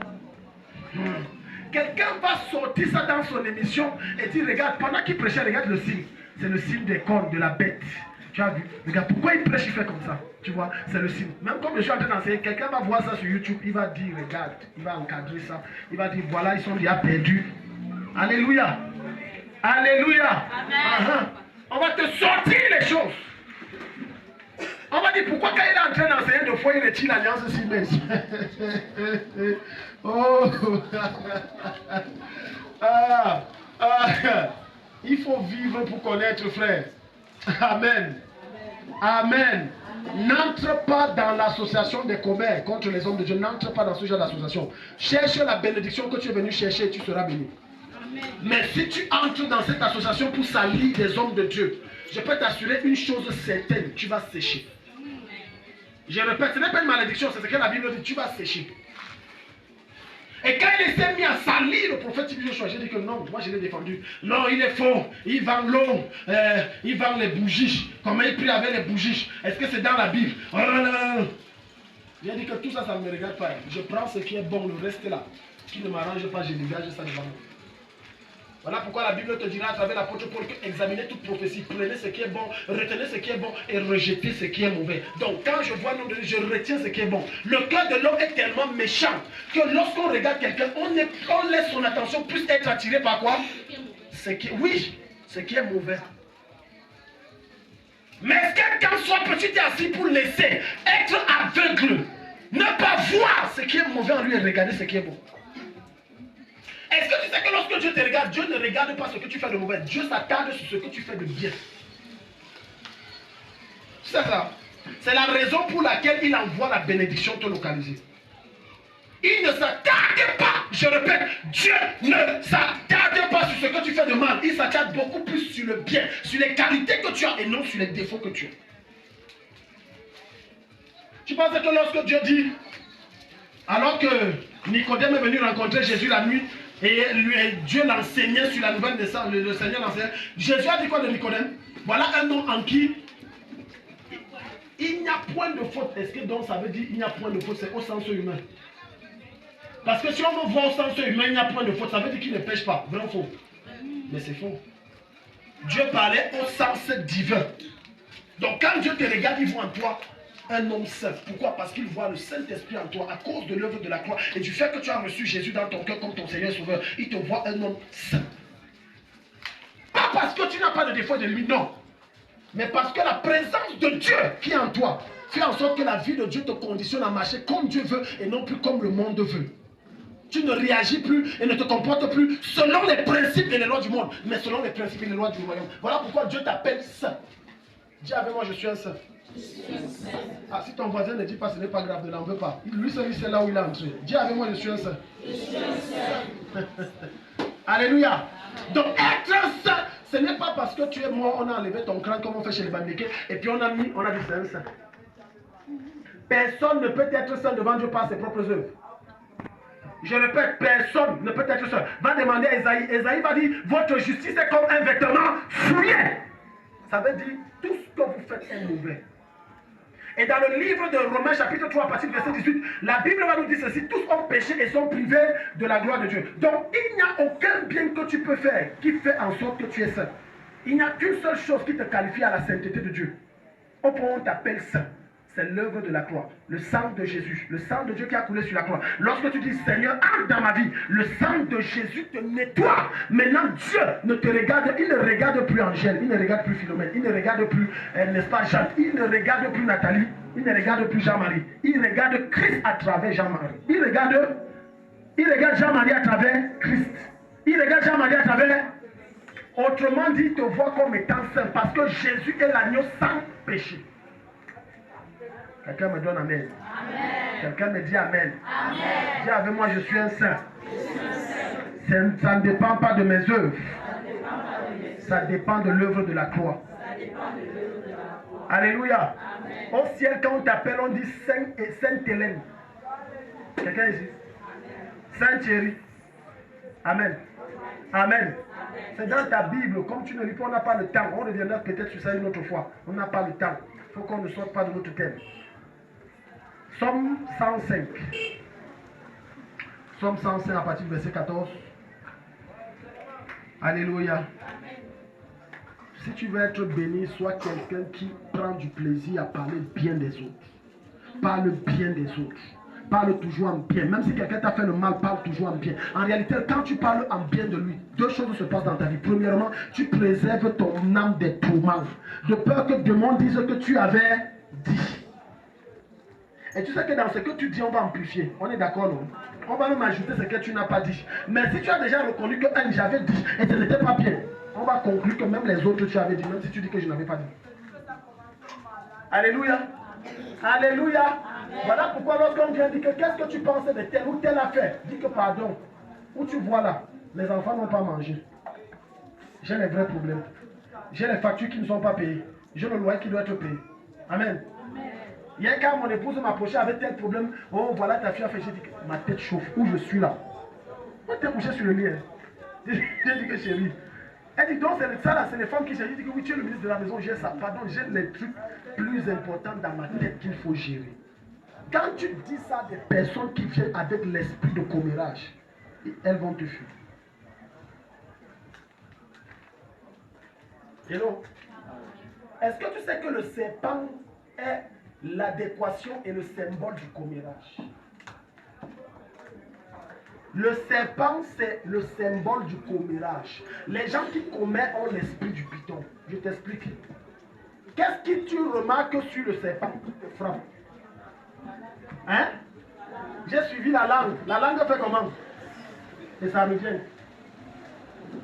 Quelqu'un va sortir ça dans son émission et dire, regarde, pendant qu'il prêchait, regarde le signe. C'est le signe des cornes, de la bête. Tu as vu? Regarde, pourquoi il prêche, il fait comme ça. Tu vois, c'est le signe. Même comme je suis en train d'enseigner, quelqu'un va voir ça sur YouTube, il va dire, regarde, il va encadrer ça. Il va dire, voilà, ils sont déjà perdus. Alléluia. Alléluia. Amen. On va te sortir les choses. On va dire, pourquoi quand il est en train d'enseigner, de fois il retire l'alliance Siemens. Oh. Il faut vivre pour connaître, frère. Amen. Amen. N'entre pas dans l'association des commères contre les hommes de Dieu. N'entre pas dans ce genre d'association. Cherche la bénédiction que tu es venu chercher et tu seras béni. Amen. Mais si tu entres dans cette association pour salir des hommes de Dieu, je peux t'assurer une chose certaine, tu vas sécher. Je répète, ce n'est pas une malédiction, c'est ce que la Bible dit, tu vas sécher. Et quand il s'est mis à salir le prophète Joshua, j'ai dit que non, moi je l'ai défendu. Non, il est faux, il vend l'eau, il vend les bougies. Comment il prie avec les bougies? Est-ce que c'est dans la Bible? Oh, non. J'ai dit que tout ça, ça ne me regarde pas. Je prends ce qui est bon, le reste là, qui ne m'arrange pas, je dégage ça devant moi. Voilà pourquoi la Bible te dira à travers l'apôtre Paul que examinez toute prophétie, prenez ce qui est bon, retenez ce qui est bon et rejetez ce qui est mauvais. Donc quand je vois l'homme de Dieu, je retiens ce qui est bon. Le cœur de l'homme est tellement méchant que lorsqu'on regarde quelqu'un, on laisse son attention plus être attiré par quoi? Ce qui est mauvais. Mais quelqu'un soit petit et assis pour laisser être aveugle, ne pas voir ce qui est mauvais en lui et regarder ce qui est bon. Est-ce que tu sais que lorsque Dieu te regarde, Dieu ne regarde pas ce que tu fais de mauvais. Dieu s'attarde sur ce que tu fais de bien. C'est ça. C'est la raison pour laquelle il envoie la bénédiction te localiser. Il ne s'attarde pas, je répète, Dieu ne s'attarde pas sur ce que tu fais de mal. Il s'attarde beaucoup plus sur le bien, sur les qualités que tu as et non sur les défauts que tu as. Tu penses que lorsque Dieu dit, alors que Nicodème est venu rencontrer Jésus la nuit, et Dieu l'enseignait sur la nouvelle naissance, le Seigneur l'enseignait. Jésus a dit quoi de Nicodème? Voilà un homme en qui il n'y a point de faute. Est-ce que donc ça veut dire il n'y a point de faute? C'est au sens humain. Parce que si on me voit au sens humain, il n'y a point de faute, ça veut dire qu'il ne pêche pas. Vrai ou faux? Mais c'est faux. Dieu parlait au sens divin. Donc quand Dieu te regarde, il voit en toi un homme saint. Pourquoi? Parce qu'il voit le Saint-Esprit en toi à cause de l'œuvre de la croix et du fait que tu as reçu Jésus dans ton cœur comme ton Seigneur et Sauveur. Il te voit un homme saint. Pas parce que tu n'as pas de défaut de lui, non. Mais parce que la présence de Dieu qui est en toi fait en sorte que la vie de Dieu te conditionne à marcher comme Dieu veut et non plus comme le monde veut. Tu ne réagis plus et ne te comportes plus selon les principes et les lois du monde, mais selon les principes et les lois du royaume. Voilà pourquoi Dieu t'appelle saint. Dis avec moi, je suis un saint. Ah, si ton voisin ne dit pas, ce n'est pas grave, ne l'en veut pas. Lui seul, il sait là où il est entré. Dis avec moi, je suis un saint. Je suis un saint. Alléluia. Donc, être un saint, ce n'est pas parce que tu es mort, on a enlevé ton crâne comme on fait chez les Bamileke, et puis on a dit c'est un saint. Personne ne peut être saint devant Dieu par ses propres œuvres. Je répète, personne ne peut être saint. Va demander à Esaïe. Esaïe va dire, votre justice est comme un vêtement souillé. Ça veut dire, tout ce que vous faites est mauvais. Et dans le livre de Romains chapitre 3, partir du verset 18, la Bible va nous dire ceci, tous ont péché et sont privés de la gloire de Dieu. Donc il n'y a aucun bien que tu peux faire qui fait en sorte que tu es saint. Il n'y a qu'une seule chose qui te qualifie à la sainteté de Dieu. Au point où on t'appelle saint, c'est l'œuvre de la croix, le sang de Jésus, le sang de Dieu qui a coulé sur la croix. Lorsque tu dis Seigneur, entre dans ma vie, le sang de Jésus te nettoie. Maintenant Dieu ne te regarde, il ne regarde plus Angèle, il ne regarde plus Philomène, il ne regarde plus, n'est-ce pas, Jean, il ne regarde plus Nathalie, il ne regarde plus Jean-Marie, il regarde Christ à travers Jean-Marie. Il regarde Jean-Marie à travers Christ. Il regarde Jean-Marie à travers. Autrement dit, il te voit comme étant saint parce que Jésus est l'agneau sans péché. Quelqu'un me donne amen. Amen. Quelqu'un me dit amen. Amen. Dis avec moi, je suis un saint. Ça ne dépend pas de mes œuvres. Ça dépend de l'œuvre de la croix. Alléluia. Amen. Au ciel, quand on t'appelle, on dit Sainte Hélène. Quelqu'un ici? Sainte Thierry. Amen. Amen. C'est dans ta Bible. Comme tu ne lis pas, on n'a pas le temps. On reviendra peut-être sur ça une autre fois. On n'a pas le temps. Il faut qu'on ne sorte pas de notre thème. Somme 105. Somme 105 à partir du verset 14. Alléluia. Si tu veux être béni, sois quelqu'un qui prend du plaisir à parler bien des autres. Parle bien des autres. Parle toujours en bien. Même si quelqu'un t'a fait le mal, parle toujours en bien. En réalité, quand tu parles en bien de lui, deux choses se passent dans ta vie. Premièrement, tu préserves ton âme des tourments. De peur que le démon dise que tu avais dit. Et tu sais que dans ce que tu dis, on va amplifier. On est d'accord, non? On va même ajouter ce que tu n'as pas dit. Mais si tu as déjà reconnu que j'avais dit et ce n'était pas bien, on va conclure que même les autres tu avais dit, même si tu dis que je n'avais pas dit. Alléluia. Alléluia. Amen. Voilà pourquoi lorsqu'on vient dire que qu'est-ce que tu penses de telle ou telle affaire, dis que pardon. Où tu vois là, les enfants n'ont pas mangé. J'ai les vrais problèmes. J'ai les factures qui ne sont pas payées. J'ai le loyer qui doit être payé. Amen. Hier, quand mon épouse m'approchait avec tel problème, oh voilà ta fille a fait, j'ai dit que ma tête chauffe, où je suis là. On était couché sur le lit. J'ai dit que chérie. Elle dit donc c'est ça là, c'est les femmes qui cherchent. J'ai dit que oui, tu es le ministre de la maison, j'ai ça. Pardon, j'ai les trucs plus importants dans ma tête qu'il faut gérer. Quand tu dis ça à des personnes qui viennent avec l'esprit de commérage, elles vont te fuir. Hello? Est-ce que tu sais que le serpent est l'adéquation et le symbole du commérage? Le serpent, c'est le symbole du commérage. Les gens qui commettent ont l'esprit du python. Je t'explique. Qu'est-ce que tu remarques sur le serpent qui te frappe? Hein? J'ai suivi la langue. La langue fait comment? Et ça revient.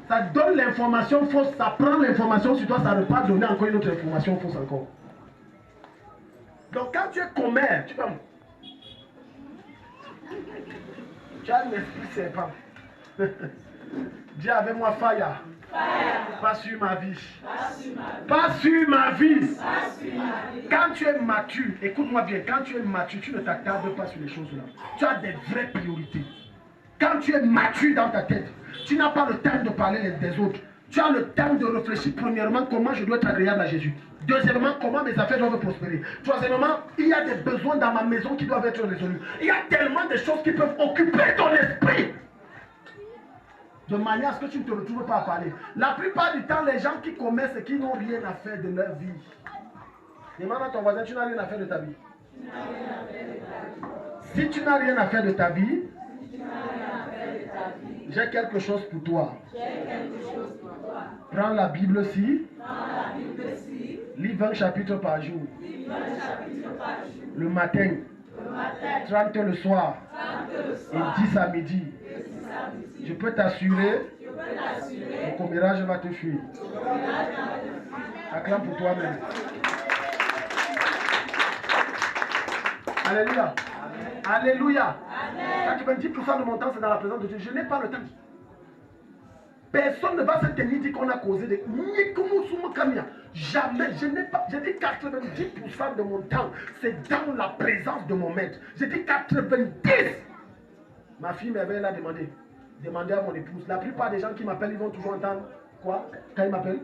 Ça donne l'information fausse, ça prend l'information sur toi, ça ne peut pas donner encore une autre information fausse encore. Donc quand tu es commère, tu vas... Tu as un esprit serpent. Dis avec moi, Faya. Pas sur ma vie. Pas sur ma vie. Quand tu es mature, écoute-moi bien, quand tu es mature, tu ne t'attardes pas sur les choses là. Tu as des vraies priorités. Quand tu es mature dans ta tête, tu n'as pas le temps de parler des autres. Tu as le temps de réfléchir premièrement comment je dois être agréable à Jésus. Deuxièmement, comment mes affaires doivent prospérer. Troisièmement, il y a des besoins dans ma maison qui doivent être résolus. Il y a tellement de choses qui peuvent occuper ton esprit. De manière à ce que tu ne te retrouves pas à parler. La plupart du temps, les gens qui commettent ce qui n'ont rien à faire de leur vie. Demande à ton voisin, tu n'as rien à faire de ta vie. Si tu n'as rien à faire de ta vie, j'ai quelque chose pour toi. Prends la Bible-ci. Lis 20 chapitres par jour. Le matin. 30 le soir. Et 10 à midi. Je peux t'assurer, le commérage va te fuir. Acclame pour toi-même. Alléluia. Alléluia. 90% de mon temps, c'est dans la présence de Dieu. Je n'ai pas le temps. Personne ne va se tenir dire qu'on a causé des... Jamais. Je n'ai pas... J'ai dit 90% de mon temps, c'est dans la présence de mon maître. J'ai dit 90%. Ma fille m'avait là demandé. Demandez à mon épouse. La plupart des gens qui m'appellent, ils vont toujours entendre quoi quand ils m'appellent?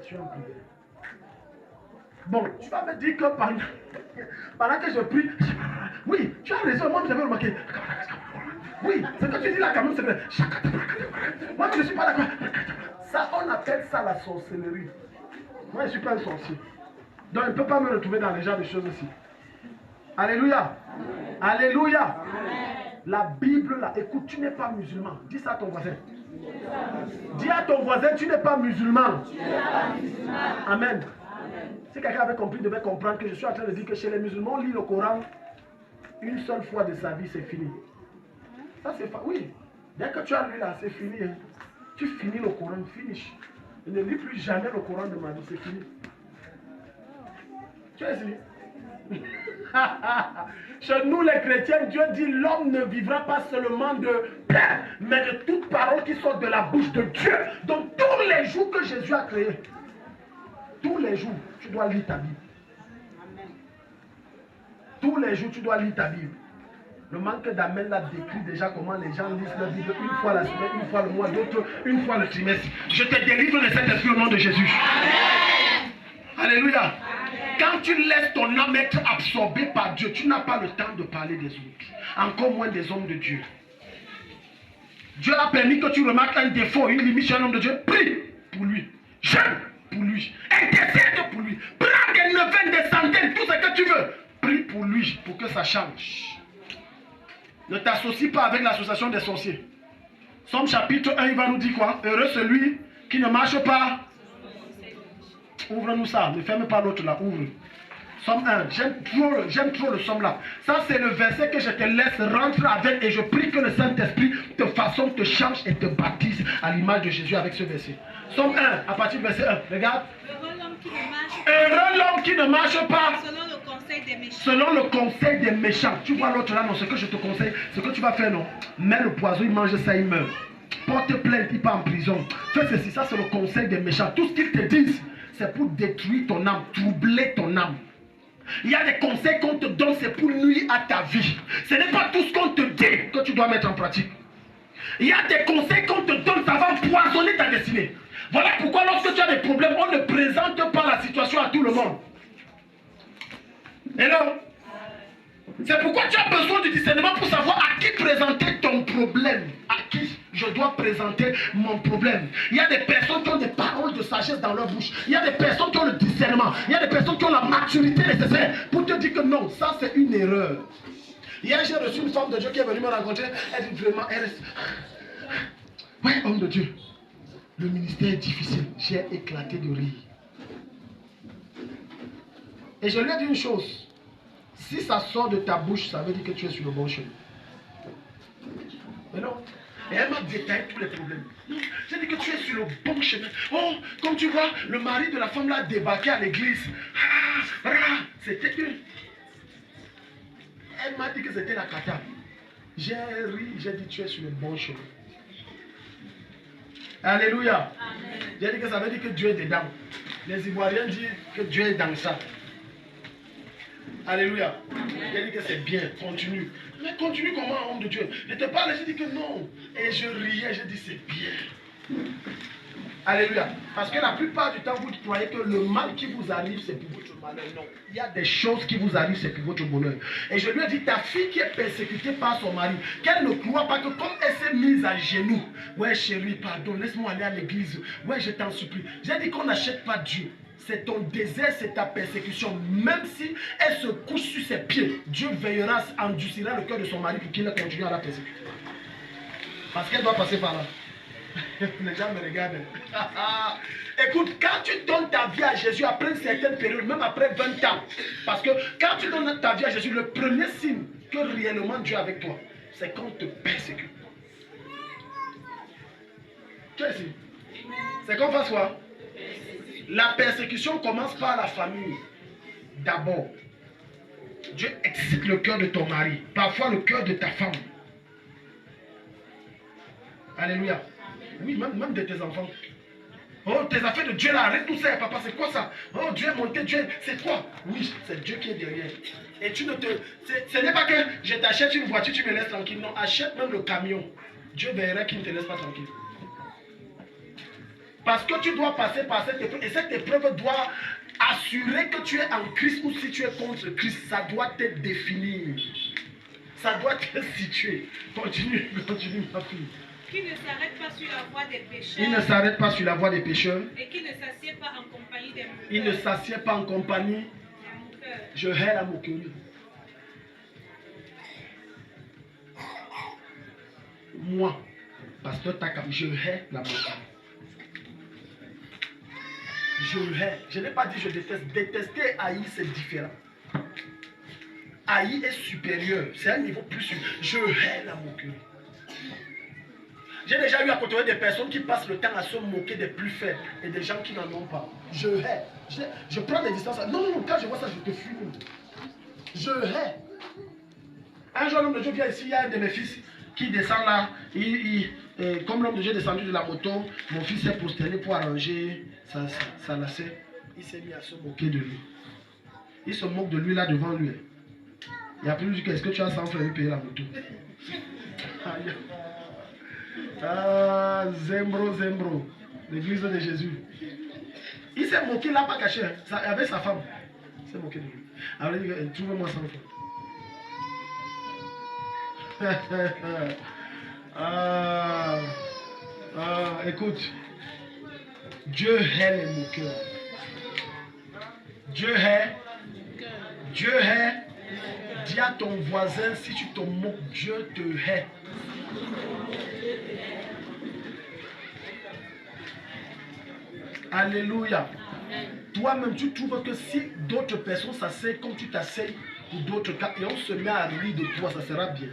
Je suis en prière. Bon, tu vas me dire que pendant que je prie, oui, tu as raison, moi j'avais remarqué. Oui, ce que tu dis là quand même, c'est vrai. Moi je ne suis pas d'accord. Ça, on appelle ça la sorcellerie. Moi je ne suis pas un sorcier. Donc je ne peux pas me retrouver dans les genres de choses aussi. Alléluia. Alléluia. Amen. La Bible là, écoute, tu n'es pas musulman. Dis ça à ton voisin. Dis à ton voisin, tu n'es pas musulman. Amen. Si quelqu'un avait compris, il devait comprendre que je suis en train de dire que chez les musulmans, on lit le Coran une seule fois de sa vie, c'est fini. Ça c'est pas. Oui. Dès que tu as lu là, c'est fini. Hein. Tu finis le Coran, finish. Je ne lis plus jamais le Coran de ma vie, c'est fini. Tu es ici. Chez nous les chrétiens, Dieu dit l'homme ne vivra pas seulement de pain, mais de toute parole qui sort de la bouche de Dieu. Donc tous les jours que Jésus a créé, tous les jours, tu dois lire ta Bible. Tous les jours, tu dois lire ta Bible. Le manque d'amen là décrit déjà comment les gens lisent la Bible une fois la semaine, une fois le mois, d'autres une fois le trimestre. Je te délivre de cet esprit au nom de Jésus. Amen. Alléluia. Amen. quand tu laisses ton âme être absorbée par Dieu, tu n'as pas le temps de parler des autres. Encore moins des hommes de Dieu. Dieu a permis que tu remarques un défaut, une limite chez un homme de Dieu. Prie pour lui. Jeûne pour lui. Intercède pour lui. Prends des neuvaines, des centaines, tout ce que tu veux. Prie pour lui, pour que ça change. Ne t'associe pas avec l'association des sorciers. Somme chapitre 1, il va nous dire quoi? Heureux celui qui ne marche pas. Ouvre-nous ça, ne ferme pas l'autre là, ouvre. Somme 1, j'aime trop le somme là. Ça c'est le verset que je te laisse rentrer avec et je prie que le Saint-Esprit te façonne, te change et te baptise à l'image de Jésus avec ce verset. Somme 1, à partir du verset 1, regarde. Heureux l'homme qui ne marche pas selon le conseil des méchants. Selon le conseil des méchants. Tu vois l'autre là, non, ce que je te conseille, ce que tu vas faire, non. Mets le poison, il mange ça, il meurt. Porte plainte, il part en prison. Fais ceci, ça c'est le conseil des méchants. Tout ce qu'ils te disent, c'est pour détruire ton âme, troubler ton âme. Il y a des conseils qu'on te donne, c'est pour nuire à ta vie. Ce n'est pas tout ce qu'on te dit que tu dois mettre en pratique. Il y a des conseils qu'on te donne, ça va empoisonner ta destinée. Voilà pourquoi lorsque tu as des problèmes, on ne présente pas la situation à tout le monde. Et non. C'est pourquoi tu as besoin du discernement pour savoir à qui présenter ton problème. À qui je dois présenter mon problème. Il y a des personnes qui ont des paroles de sagesse dans leur bouche. Il y a des personnes qui ont le discernement. Il y a des personnes qui ont la maturité nécessaire pour te dire que non, ça c'est une erreur. Hier j'ai reçu une femme de Dieu qui est venue me rencontrer. Elle dit vraiment, ouais, homme de Dieu, le ministère est difficile. J'ai éclaté de rire. Et je lui ai dit une chose. Si ça sort de ta bouche, ça veut dire que tu es sur le bon chemin. Mais non. Et elle m'a détaillé tous les problèmes. J'ai dit que tu es sur le bon chemin. Oh, comme tu vois, le mari de la femme là a débarqué à l'église. C'était une. Elle m'a dit que c'était la cata. J'ai ri, j'ai dit tu es sur le bon chemin. Alléluia. J'ai dit que ça veut dire que Dieu est dedans. Les Ivoiriens disent que Dieu est dans ça. Alléluia. Il dit que c'est bien, continue. Mais continue comment, homme de Dieu? Je te parle, je dis que non. Et je riais, je dis c'est bien. Alléluia. Parce que la plupart du temps, vous croyez que le mal qui vous arrive, c'est pour votre malheur. Non. Il y a des choses qui vous arrivent, c'est pour votre bonheur. Et je lui ai dit, ta fille qui est persécutée par son mari, qu'elle ne croit pas que comme elle s'est mise à genoux, ouais chérie, pardon, laisse-moi aller à l'église. Ouais, je t'en supplie. J'ai dit qu'on n'achète pas Dieu. C'est ton désert, c'est ta persécution. Même si elle se couche sur ses pieds, Dieu veillera, endurcira le cœur de son mari pour qu'il continue à la persécuter. Parce qu'elle doit passer par là. Les gens me regardent. Écoute, quand tu donnes ta vie à Jésus après une certaine période, même après 20 ans, parce que quand tu donnes ta vie à Jésus, le premier signe que réellement Dieu est avec toi, c'est qu'on te persécute. Tu es ici. C'est qu'on fasse quoi? La persécution commence par la famille. D'abord, Dieu excite le cœur de ton mari, parfois le cœur de ta femme. Alléluia. Oui, même de tes enfants. Oh, tes affaires de Dieu là, arrête tout ça, papa, c'est quoi ça? Oh, Dieu est monté, Dieu, c'est quoi? Oui, c'est Dieu qui est derrière. Et tu ne te... Ce n'est pas que je t'achète une voiture, tu me laisses tranquille. Non, achète même le camion. Dieu verra qu'il ne te laisse pas tranquille. Parce que tu dois passer par cette épreuve. Et cette épreuve doit assurer que tu es en Christ ou si tu es contre Christ. Ça doit te définir. Ça doit te situer. Continue, ma fille. Qui ne s'arrête pas sur la voie des pécheurs. Il ne s'arrête pas sur la voie des pécheurs. Et qui ne s'assied pas en compagnie des moqueurs. Il ne s'assied pas en compagnie. Je hais la moquerie. Moi, pasteur Takam, je hais la moquerie. Je hais. Je n'ai pas dit je déteste. Détester et haïr, c'est différent. Haïr est supérieur. C'est un niveau plus supérieur. Je hais la moquerie. J'ai déjà eu à côtoyer des personnes qui passent le temps à se moquer des plus faibles et des gens qui n'en ont pas. Je hais. Je prends des distances. Non, quand je vois ça, je te fuis. Je hais. Un jour, l'homme de Dieu vient ici, il y a un de mes fils qui descend là. Comme l'homme de Dieu est descendu de la moto, mon fils s'est prosterné pour arranger sa lacet. Il s'est mis à se moquer de lui. Il se moque de lui là devant lui. Il a plus dit qu'est-ce que tu as sans faire payer la moto. Ah, Zembro, l'église de Jésus. Il s'est moqué là, pas caché, avec sa femme. C'est moqué de lui. Alors il dit, trouve-moi 100 francs. Écoute, Dieu hait les moqueurs. Dieu hait. Dis à ton voisin, si tu te moques, Dieu te hait. Alléluia. Toi-même, tu trouves que si d'autres personnes s'asseyent comme tu t'asseyes pour d'autres cas, et on se met à rire de toi, ça sera bien.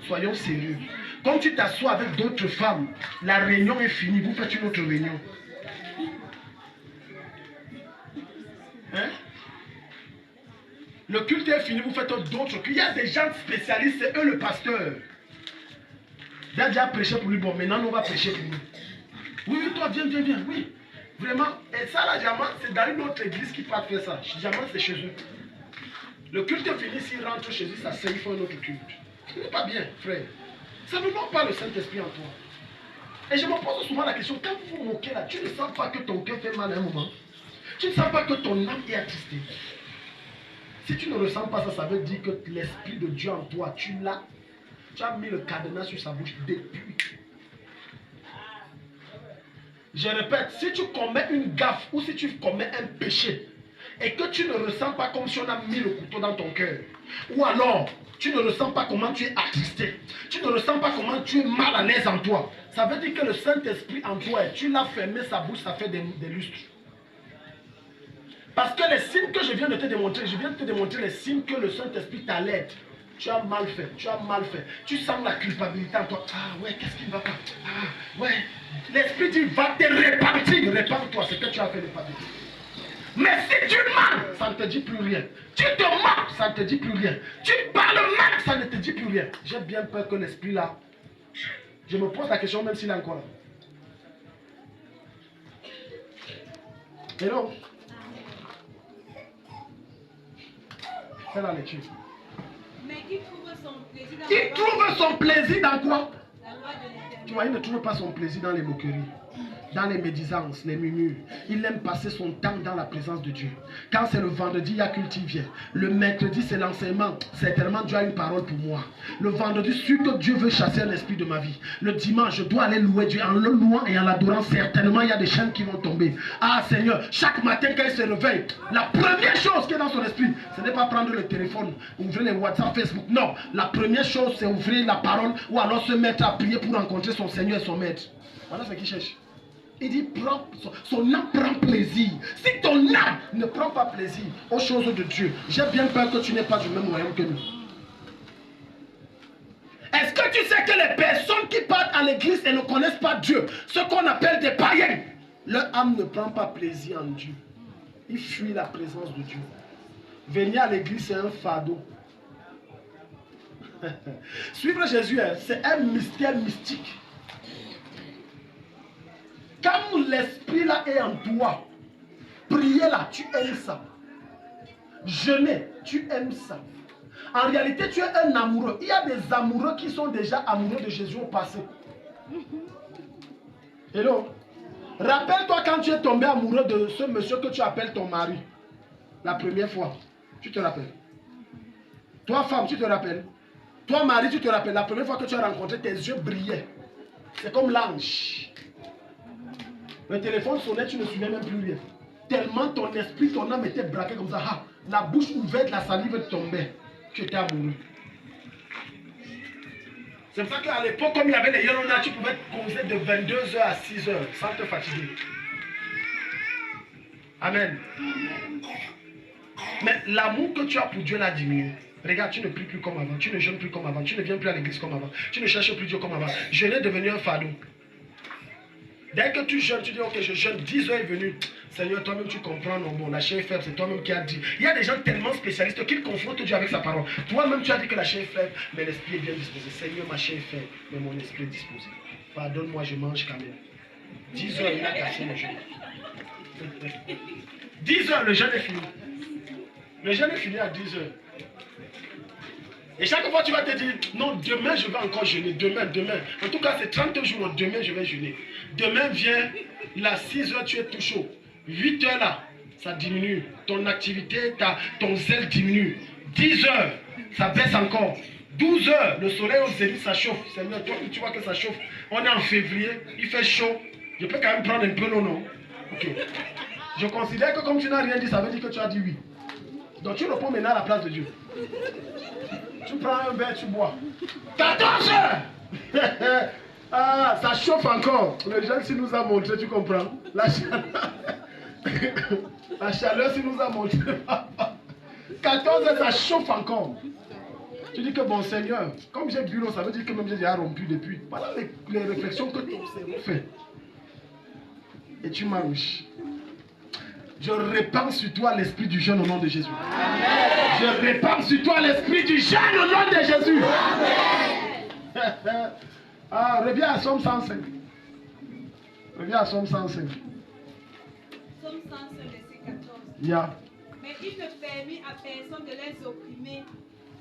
Soyons sérieux. Quand tu t'assois avec d'autres femmes, la réunion est finie, vous faites une autre réunion. Hein? Le culte est fini, vous faites d'autres. Il y a des gens spécialistes, c'est eux le pasteur. Il a déjà prêché pour lui, bon, maintenant on va prêcher pour lui. Oui, toi, viens, oui. Vraiment, et ça là, diamant, c'est dans une autre église qui part faire ça. Diamant, c'est chez eux. Le culte est fini, s'ils rentrent chez eux, ça c'est, ils font un autre culte. Ce n'est pas bien, frère. Ça ne manque pas le Saint-Esprit en toi. Et je me pose souvent la question, quand vous vous moquez là, tu ne sens pas que ton cœur fait mal à un moment? Tu ne sens pas que ton âme est attristée? Si tu ne ressens pas ça, ça veut dire que l'Esprit de Dieu en toi, tu l'as. Tu as mis le cadenas sur sa bouche depuis. Je répète, si tu commets une gaffe ou si tu commets un péché et que tu ne ressens pas comme si on a mis le couteau dans ton cœur, ou alors tu ne ressens pas comment tu es attristé, tu ne ressens pas comment tu es mal à l'aise en toi, ça veut dire que le Saint-Esprit en toi, tu l'as fermé sa bouche, ça fait des lustres. Parce que les signes que je viens de te démontrer, les signes que le Saint-Esprit t'aide. Tu as mal fait, Tu sens la culpabilité en toi. Ah ouais, qu'est-ce qui ne va pas? Ah ouais. L'Esprit dit, va te répartir. Répartis-toi, c'est que tu as fait répartir. Mais si tu mens, ça ne te dit plus rien. Tu te moques, ça ne te dit plus rien. Tu parles mal, ça ne te dit plus rien. J'ai bien peur que l'Esprit là, je me pose la question même s'il est encore là. Hello? Fais la lecture. Mais qui trouve son plaisir dans Qui trouve son plaisir dans quoi? la loi de l'Éternel. Tu vois, il ne trouve pas son plaisir dans les moqueries, dans les médisances, les murmures. Il aime passer son temps dans la présence de Dieu. Quand c'est le vendredi, il y a culte, il vient. Le mercredi, c'est l'enseignement. Certainement, Dieu a une parole pour moi. Le vendredi, sûr que Dieu veut chasser l'esprit de ma vie. Le dimanche, je dois aller louer Dieu. En le louant et en l'adorant, certainement, il y a des chaînes qui vont tomber. Ah Seigneur, chaque matin quand il se réveille, la première chose qui est dans son esprit, ce n'est pas prendre le téléphone, ouvrir les WhatsApp, Facebook. Non, la première chose, c'est ouvrir la parole ou alors se mettre à prier pour rencontrer son Seigneur et son Maître. Voilà ce qu'il cherche. Il dit, son âme prend plaisir. Si ton âme ne prend pas plaisir aux choses de Dieu, j'ai bien peur que tu n'aies pas du même royaume que nous. Est-ce que tu sais que les personnes qui partent à l'église et ne connaissent pas Dieu, ce qu'on appelle des païens, leur âme ne prend pas plaisir en Dieu. Ils fuient la présence de Dieu. Venir à l'église, c'est un fardeau. Suivre Jésus, c'est un mystère mystique. Quand l'esprit là est en toi, prier là, tu aimes ça. Jeûner, tu aimes ça. En réalité, tu es un amoureux. Il y a des amoureux qui sont déjà amoureux de Jésus au passé. Hello? Rappelle-toi quand tu es tombé amoureux de ce monsieur que tu appelles ton mari. La première fois. Tu te rappelles? Toi, femme, tu te rappelles? Toi, mari, tu te rappelles? La première fois que tu as rencontré, tes yeux brillaient. C'est comme l'ange. Le téléphone sonnait, tu ne te souviens même plus rien. Tellement ton esprit, ton âme était braquée comme ça. Ah, la bouche ouverte, la salive tombait. Tu étais amoureux. C'est pour ça qu'à l'époque, comme il y avait les Yolona, tu pouvais te causer de 22h à 6h sans te fatiguer. Amen. Mais l'amour que tu as pour Dieu l'a diminué. Regarde, tu ne pries plus comme avant, tu ne jeûnes plus comme avant, tu ne viens plus à l'église comme avant, tu ne cherches plus Dieu comme avant. Jeûner est devenu un fardeau. Dès que tu jeûnes, tu dis ok, je jeûne, 10 heures est venu. Seigneur, toi-même tu comprends, non, bon, la chair est faible, c'est toi-même qui as dit. Il y a des gens tellement spécialistes qu'ils confrontent Dieu avec sa parole. Toi-même tu as dit que la chair est faible, mais l'esprit est bien disposé. Seigneur, ma chair est faible, mais mon esprit est disposé. Pardonne-moi, je mange quand même. 10 heures, il a cassé le jeûne. 10 heures, le jeûne est fini. Le jeûne est fini à 10 heures. Et chaque fois tu vas te dire, non, demain je vais encore jeûner, demain. En tout cas c'est 30 jours, demain je vais jeûner. Demain vient, là 6 heures tu es tout chaud. 8 heures là, ça diminue. Ton activité, ton zèle diminue. 10 heures, ça baisse encore. 12 heures, le soleil au zénith, ça chauffe. Seigneur, toi, tu vois que ça chauffe. On est en février, il fait chaud. Je peux quand même prendre un peu, non? Ok. Je considère que comme tu n'as rien dit, ça veut dire que tu as dit oui. Donc tu réponds maintenant à la place de Dieu. Tu prends un verre, tu bois. 14 heures. Ah, ça chauffe encore. Le jeune s'il nous a montré, tu comprends? La chaleur s'il nous a montré. 14 heures, ça chauffe encore. Tu dis que bon Seigneur, comme j'ai bu l'eau, ça veut dire que même j'ai déjà rompu depuis. Voilà les réflexions que ton cerveau fait. Et tu marches. Je répands sur toi l'esprit du jeûne au nom de Jésus. Amen. Je répands sur toi l'esprit du jeûne au nom de Jésus. Amen. Ah, reviens à Somme 105. Reviens à Somme 105. Somme 105, verset 14. Yeah. Mais il ne permit à personne de les opprimer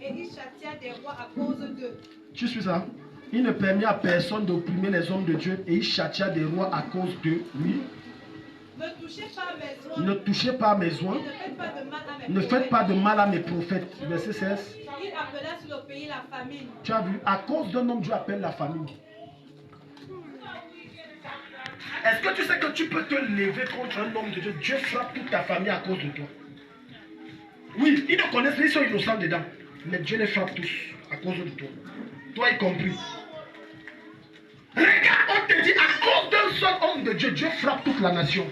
et il châtia des rois à cause d'eux. Tu suis ça? Il ne permit à personne d'opprimer les hommes de Dieu et il châtia des rois à cause d'eux. Oui. Ne touchez pas à mes oins. Ne touchez pas à mes oins. Ne faites pas de mal à mes prophètes. Ne faites pas de mal à mes prophètes. Verset 16. Il appela sur le pays la famine. Tu as vu, à cause d'un homme, Dieu appelle la famine. Est-ce que tu sais que tu peux te lever contre un homme de Dieu? Dieu frappe toute ta famille à cause de toi. Oui, ils ne connaissent pas, ils sont innocents dedans. Mais Dieu les frappe tous à cause de toi. Toi y compris. Regarde, on te dit, à cause d'un seul homme de Dieu, Dieu frappe toute la nation.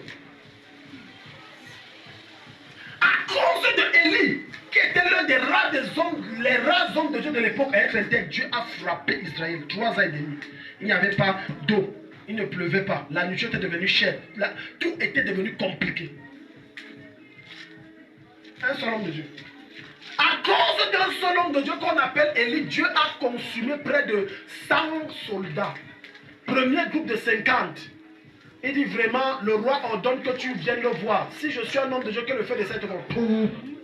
À cause de Élie, qui était l'un des rares hommes, les rares hommes de Dieu de l'époque à être intègre, Dieu a frappé Israël 3 ans et demi. Il n'y avait pas d'eau, il ne pleuvait pas, la nourriture était devenue chère, tout était devenu compliqué. Un seul homme de Dieu. À cause d'un seul homme de Dieu qu'on appelle Élie, Dieu a consumé près de 100 soldats. Premier groupe de 50. Il dit vraiment, le roi ordonne que tu viennes le voir. Si je suis un homme de Dieu, que le feu de cette roi,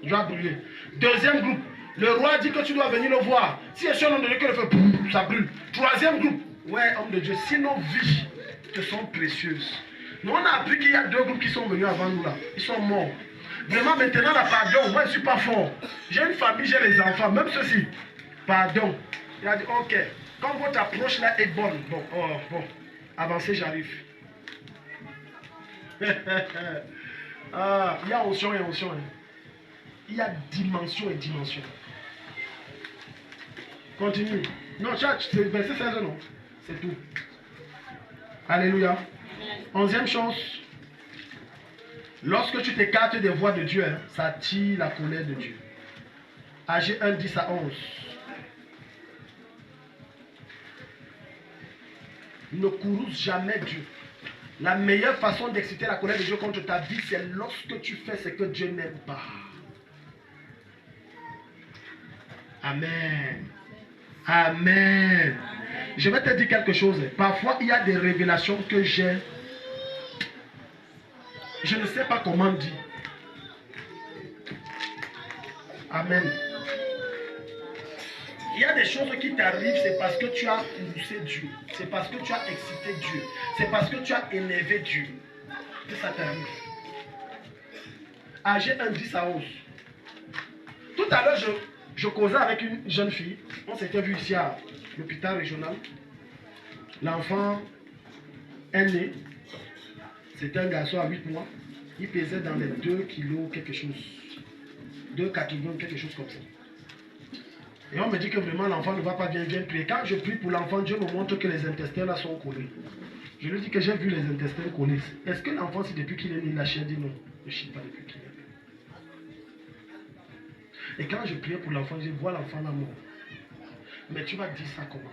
je vais brûler. Deuxième groupe, le roi dit que tu dois venir le voir. Si je suis un homme de Dieu, que le feu, ça brûle. Troisième groupe, ouais, homme de Dieu, si nos vies te sont précieuses. Nous, on a appris qu'il y a 2 groupes qui sont venus avant nous là. Ils sont morts. Vraiment, maintenant, la pardon, moi je ne suis pas fort. J'ai une famille, j'ai les enfants, même ceci. Pardon. Il a dit, ok, quand votre approche là est bonne, bon, avancez, j'arrive. Ah, il y a onction et onction. Il y a dimension et dimension. Continue. Non, c'est verset 16, non. C'est tout. Alléluia. 11e chose. Lorsque tu t'écartes des voies de Dieu, ça attire la colère de Dieu. Agé 1, 10 à 11. Ne courrouce jamais Dieu. La meilleure façon d'exciter la colère de Dieu contre ta vie, c'est lorsque tu fais ce que Dieu n'aime pas. Amen. Amen. Je vais te dire quelque chose. Parfois, il y a des révélations que j'ai. Je ne sais pas comment dire. Amen. Il y a des choses qui t'arrivent, c'est parce que tu as poussé Dieu. C'est parce que tu as excité Dieu. C'est parce que tu as énervé Dieu. Que ça t'arrive. Agé 1, 10 à 11. Tout à l'heure, je causais avec une jeune fille. On s'était vu ici à l'hôpital régional. L'enfant est né. C'était un garçon à 8 mois. Il pesait dans les 2 kilos quelque chose. 2,80 quelque chose comme ça. Et on me dit que vraiment l'enfant ne va pas bien, bien prier. Quand je prie pour l'enfant, Dieu me montre que les intestins là sont collés. Je lui dis que j'ai vu les intestins collés. Est-ce que l'enfant, si depuis qu'il est né, il a chié? Dit non, ne chie pas depuis qu'il est né. Et quand je priais pour l'enfant, je vois l'enfant là mort. Mais tu vas dire ça comment?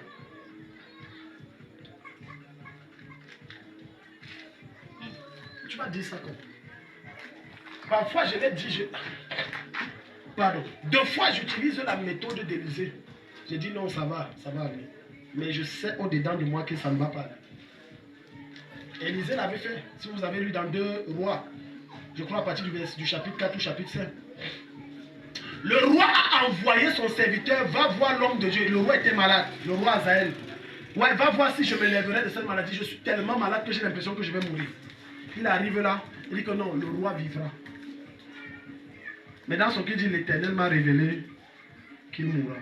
Tu vas dire ça comment? Parfois, je l'ai dit, Pardon. 2 fois, j'utilise la méthode d'Élysée. J'ai dit non, ça va aller. Mais je sais au-dedans de moi que ça ne va pas aller. Élysée l'avait fait. Si vous avez lu dans 2 rois, je crois à partir du chapitre 4 ou chapitre 5. Le roi a envoyé son serviteur, va voir l'homme de Dieu. Le roi était malade, le roi Azaël. Ouais, va voir si je me lèverai de cette maladie. Je suis tellement malade que j'ai l'impression que je vais mourir. Il arrive là, il dit que non, le roi vivra. Mais dans son cœur, il dit, l'Éternel m'a révélé qu'il mourra.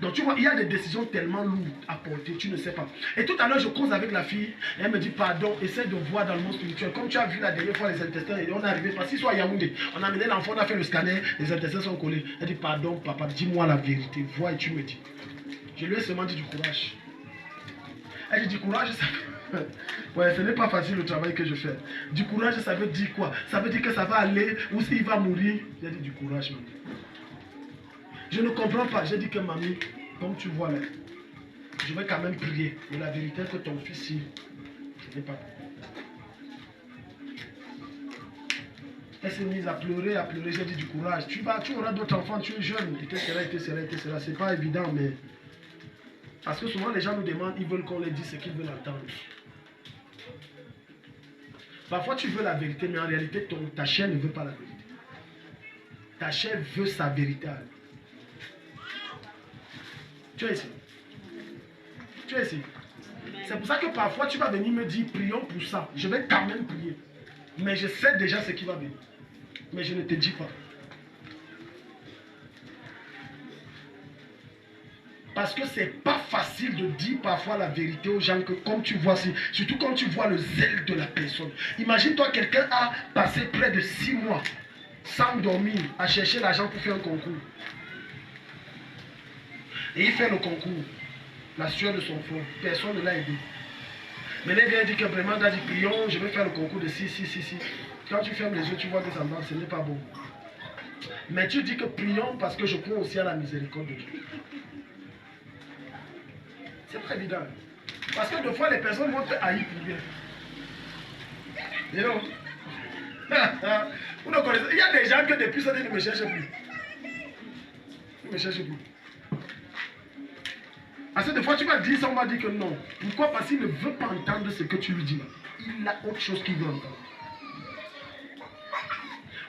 Donc tu vois, il y a des décisions tellement lourdes à porter, tu ne sais pas. Et tout à l'heure, je cause avec la fille, et elle me dit, pardon, essaie de voir dans le monde spirituel. Comme tu as vu la dernière fois les intestins, et on est arrivé, parce qu'ils sont à Yaoundé. On a amené l'enfant, on a fait le scanner, les intestins sont collés. Elle dit, pardon, papa, dis-moi la vérité, vois et tu me dis. Je lui ai seulement dit du courage. Elle dit, du courage, ça fait... Ouais, ce n'est pas facile le travail que je fais. Du courage, ça veut dire quoi? Ça veut dire que ça va aller, ou s'il va mourir. J'ai dit, du courage, maman. Je ne comprends pas. J'ai dit que mamie, comme tu vois là, je vais quand même prier. Mais la vérité est que ton fils, je n'ai pas. Elle s'est mise à pleurer, à pleurer. J'ai dit du courage. Tu auras d'autres enfants, tu es jeune. Etc. C'est pas évident, mais... Parce que souvent les gens nous demandent, ils veulent qu'on leur dise ce qu'ils veulent entendre. Parfois tu veux la vérité, mais en réalité, ta chair ne veut pas la vérité. Ta chair veut sa vérité. Tu es ici. Tu es ici. C'est pour ça que parfois tu vas venir me dire, prions pour ça. Je vais quand même prier. Mais je sais déjà ce qui va venir. Mais je ne te dis pas. Parce que c'est pas facile de dire parfois la vérité aux gens que comme tu vois, surtout quand tu vois le zèle de la personne. Imagine-toi, quelqu'un a passé près de 6 mois sans dormir à chercher l'argent pour faire un concours. Et il fait le concours. La sueur de son front. Personne ne l'a aidé. Mais il vient dire que vraiment, il a dit, prions, je vais faire le concours de si. Quand tu fermes les yeux, tu vois que ça marche, ce n'est pas bon. Mais tu dis que prions parce que je crois aussi à la miséricorde de Dieu. C'est pas évident. Parce que des fois, les personnes vont te haïr pour bien. Vous ne connaissez. Il y a des gens que depuis ça, ils ne me cherchent plus. Ils ne me cherchent plus. Parce que des fois, tu vas dire ça, on va dire que non. Pourquoi? Parce qu'il ne veut pas entendre ce que tu lui dis. Il a autre chose qu'il veut entendre.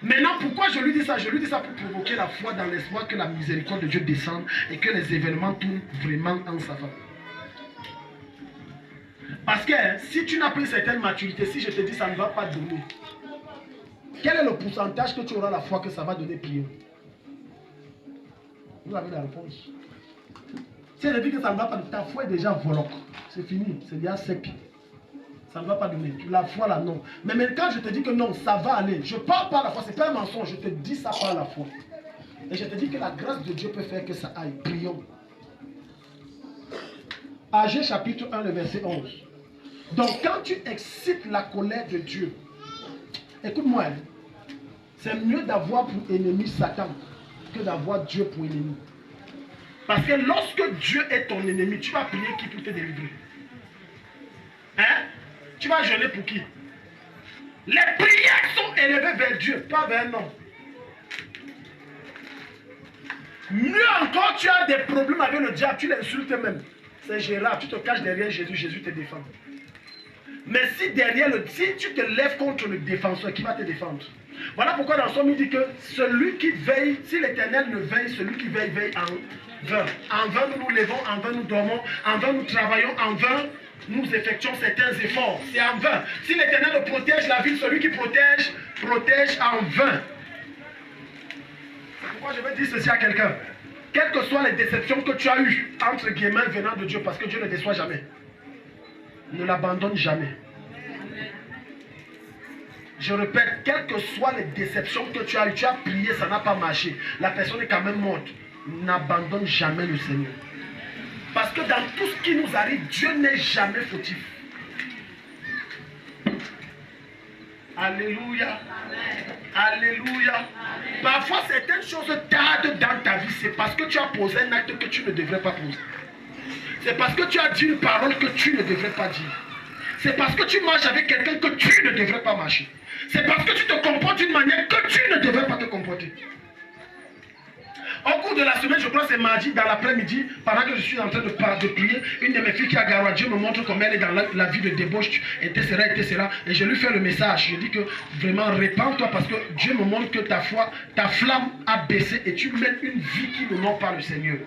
Maintenant, pourquoi je lui dis ça? Je lui dis ça pour provoquer la foi dans l'espoir que la miséricorde de Dieu descende et que les événements tournent vraiment en sa faveur. Parce que si tu n'as pas une certaine maturité, si je te dis ça ne va pas donner, quel est le pourcentage que tu auras la foi que ça va donner prière? Vous avez la réponse. Si elle dit que ça ne va pas donner, ta foi est déjà voloc. C'est fini, c'est déjà sec. Ça ne va pas donner. La foi là, non. Mais quand je te dis que non, ça va aller, je parle par la foi, c'est pas un mensonge, je te dis ça par la foi. Et je te dis que la grâce de Dieu peut faire que ça aille. Prions. Agé chapitre 1, le verset 11. Donc quand tu excites la colère de Dieu, écoute-moi, c'est mieux d'avoir pour ennemi Satan que d'avoir Dieu pour ennemi. Parce que lorsque Dieu est ton ennemi, tu vas prier qui pour te délivrer? Hein? Tu vas jeûner pour qui? Les prières sont élevées vers Dieu, pas vers un homme. Mieux encore, tu as des problèmes avec le diable, tu l'insultes même. C'est Gérard, tu te caches derrière Jésus, Jésus te défend. Mais si tu te lèves contre le défenseur, qui va te défendre? Voilà pourquoi dans Somme il dit que celui qui veille, si l'Éternel ne veille, celui qui veille, veille en vain. En vain nous nous levons, en vain nous dormons, en vain nous travaillons, en vain nous effectuons certains efforts. C'est en vain. Si l'Éternel protège la ville, celui qui protège, protège en vain. C'est pourquoi je vais dire ceci à quelqu'un. Quelles que soient les déceptions que tu as eues, entre guillemets, venant de Dieu, parce que Dieu ne déçoit jamais. Ne l'abandonne jamais. Je répète, quelles que soient les déceptions que tu as eues, tu as prié, ça n'a pas marché. La personne est quand même morte. N'abandonne jamais le Seigneur. Parce que dans tout ce qui nous arrive, Dieu n'est jamais fautif. Alléluia. Alléluia. Parfois, certaines choses tardent dans ta vie. C'est parce que tu as posé un acte que tu ne devrais pas poser. C'est parce que tu as dit une parole que tu ne devrais pas dire. C'est parce que tu marches avec quelqu'un que tu ne devrais pas marcher. C'est parce que tu te comportes d'une manière que tu ne devrais pas te comporter. Au cours de la semaine, je crois que c'est mardi, dans l'après-midi, pendant que je suis en train de prier, une de mes filles qui a Garoua, Dieu me montre comment elle est dans la vie de débauche, etc. Et je lui fais le message. Je dis que vraiment, répands-toi parce que Dieu me montre que ta foi, ta flamme a baissé et tu mènes une vie qui n'honore pas le Seigneur.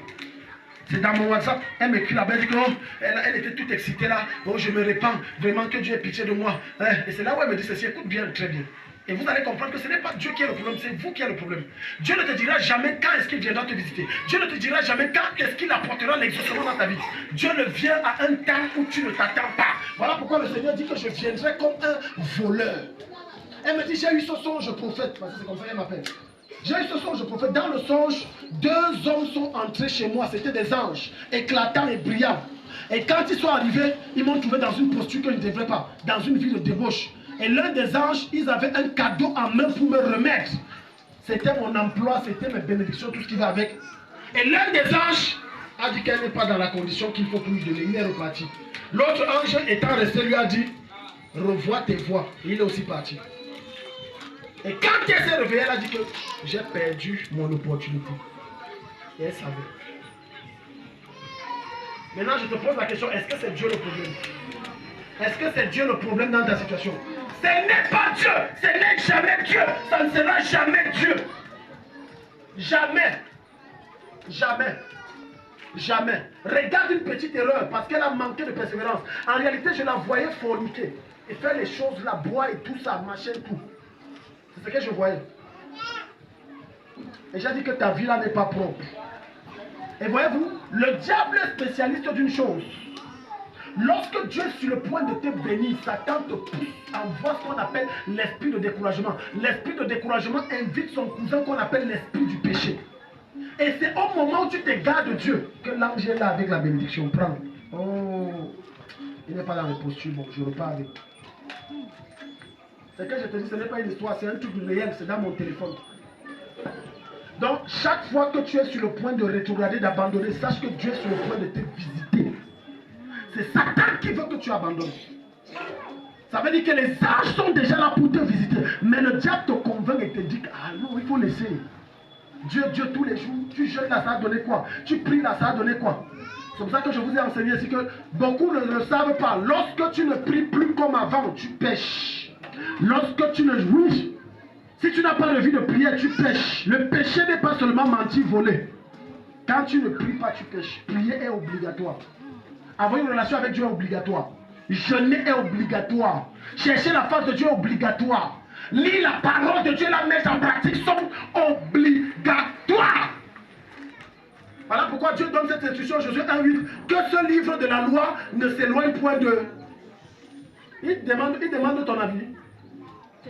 C'est dans mon WhatsApp, elle m'écrit là-bas, elle dit que oh, elle était toute excitée là, oh je me répands, vraiment que Dieu ait pitié de moi. Et c'est là où elle me dit ceci, écoute bien, très bien. Et vous allez comprendre que ce n'est pas Dieu qui est le problème, c'est vous qui êtes le problème. Dieu ne te dira jamais quand est-ce qu'il viendra te visiter. Dieu ne te dira jamais quand est-ce qu'il apportera l'exaucement dans ta vie. Dieu ne vient à un temps où tu ne t'attends pas. Voilà pourquoi le Seigneur dit que je viendrai comme un voleur. Elle me dit, j'ai eu ce songe prophète. Parce que c'est comme ça qu'elle m'appelle. J'ai eu ce songe prophète. Dans le songe, 2 hommes sont entrés chez moi. C'était des anges, éclatants et brillants. Et quand ils sont arrivés, ils m'ont trouvé dans une posture que je ne devrais pas. Dans une vie de débauche. Et l'un des anges, ils avaient un cadeau en main pour me remettre. C'était mon emploi, c'était mes bénédictions, tout ce qui va avec. Et l'un des anges a dit qu'elle n'est pas dans la condition qu'il faut pour lui donner. Il est reparti. L'autre ange étant resté lui a dit, revois tes voies. Et il est aussi parti. Et quand elle s'est réveillée, elle a dit que j'ai perdu mon opportunité. Et elle savait. Maintenant, je te pose la question, est-ce que c'est Dieu le problème? Est-ce que c'est Dieu le problème dans ta situation? Ce n'est pas Dieu, ce n'est jamais Dieu, ça ne sera jamais Dieu. Jamais. Jamais. Jamais. Regarde une petite erreur parce qu'elle a manqué de persévérance. En réalité, je la voyais forniquer et faire les choses, la boire et tout ça, machin, tout. C'est ce que je voyais. Et j'ai dit que ta vie là n'est pas propre. Et voyez-vous, le diable est spécialiste d'une chose. Lorsque Dieu est sur le point de te bénir, Satan te pousse, envoie ce qu'on appelle l'esprit de découragement. L'esprit de découragement invite son cousin qu'on appelle l'esprit du péché. Et c'est au moment où tu t'égares de Dieu que l'ange est là avec la bénédiction. Prends. Oh, il n'est pas dans les postures, bon, je repars avec. C'est que je te dis, ce n'est pas une histoire, c'est un truc réel, c'est dans mon téléphone. Donc, chaque fois que tu es sur le point de rétrograder, d'abandonner, sache que Dieu est sur le point de te visiter. C'est Satan qui veut que tu abandonnes. Ça veut dire que les anges sont déjà là pour te visiter. Mais le diable te convainc et te dit que, ah non, il faut laisser. Dieu, tous les jours, tu jeûnes là, ça a donné quoi? Tu pries là, ça a donné quoi? C'est pour ça que je vous ai enseigné ici que beaucoup ne le savent pas. Lorsque tu ne pries plus comme avant, tu pêches. Lorsque tu ne jouis, si tu n'as pas de vie de prière, tu pêches. Le péché n'est pas seulement mentir, voler. Quand tu ne pries pas, tu pêches. Prier est obligatoire. Avoir une relation avec Dieu est obligatoire. Jeûner est obligatoire. Chercher la face de Dieu est obligatoire. Lire la parole de Dieu et la mettre en pratique sont obligatoires. Voilà pourquoi Dieu donne cette instruction, Josué 1:8, que ce livre de la loi ne s'éloigne point de... Il demande ton avis.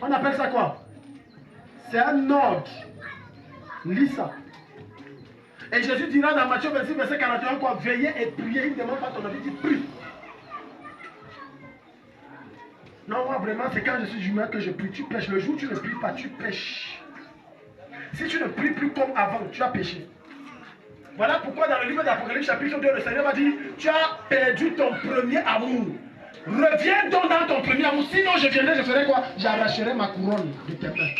On appelle ça quoi? C'est un ordre. Lis ça. Et Jésus dira dans Matthieu 26, verset 41, quoi? Veillez et priez. Il ne demande pas ton avis, il dit prie. Non, moi vraiment, c'est quand je suis humain que je prie. Tu pêches. Le jour où tu ne pries pas, tu pêches. Si tu ne pries plus comme avant, tu as péché. Voilà pourquoi dans le livre d'Apocalypse chapitre 2, le Seigneur m'a dit, tu as perdu ton premier amour. Reviens donc dans ton premier amour. Sinon je viendrai, je ferai quoi? J'arracherai ma couronne de tes mains,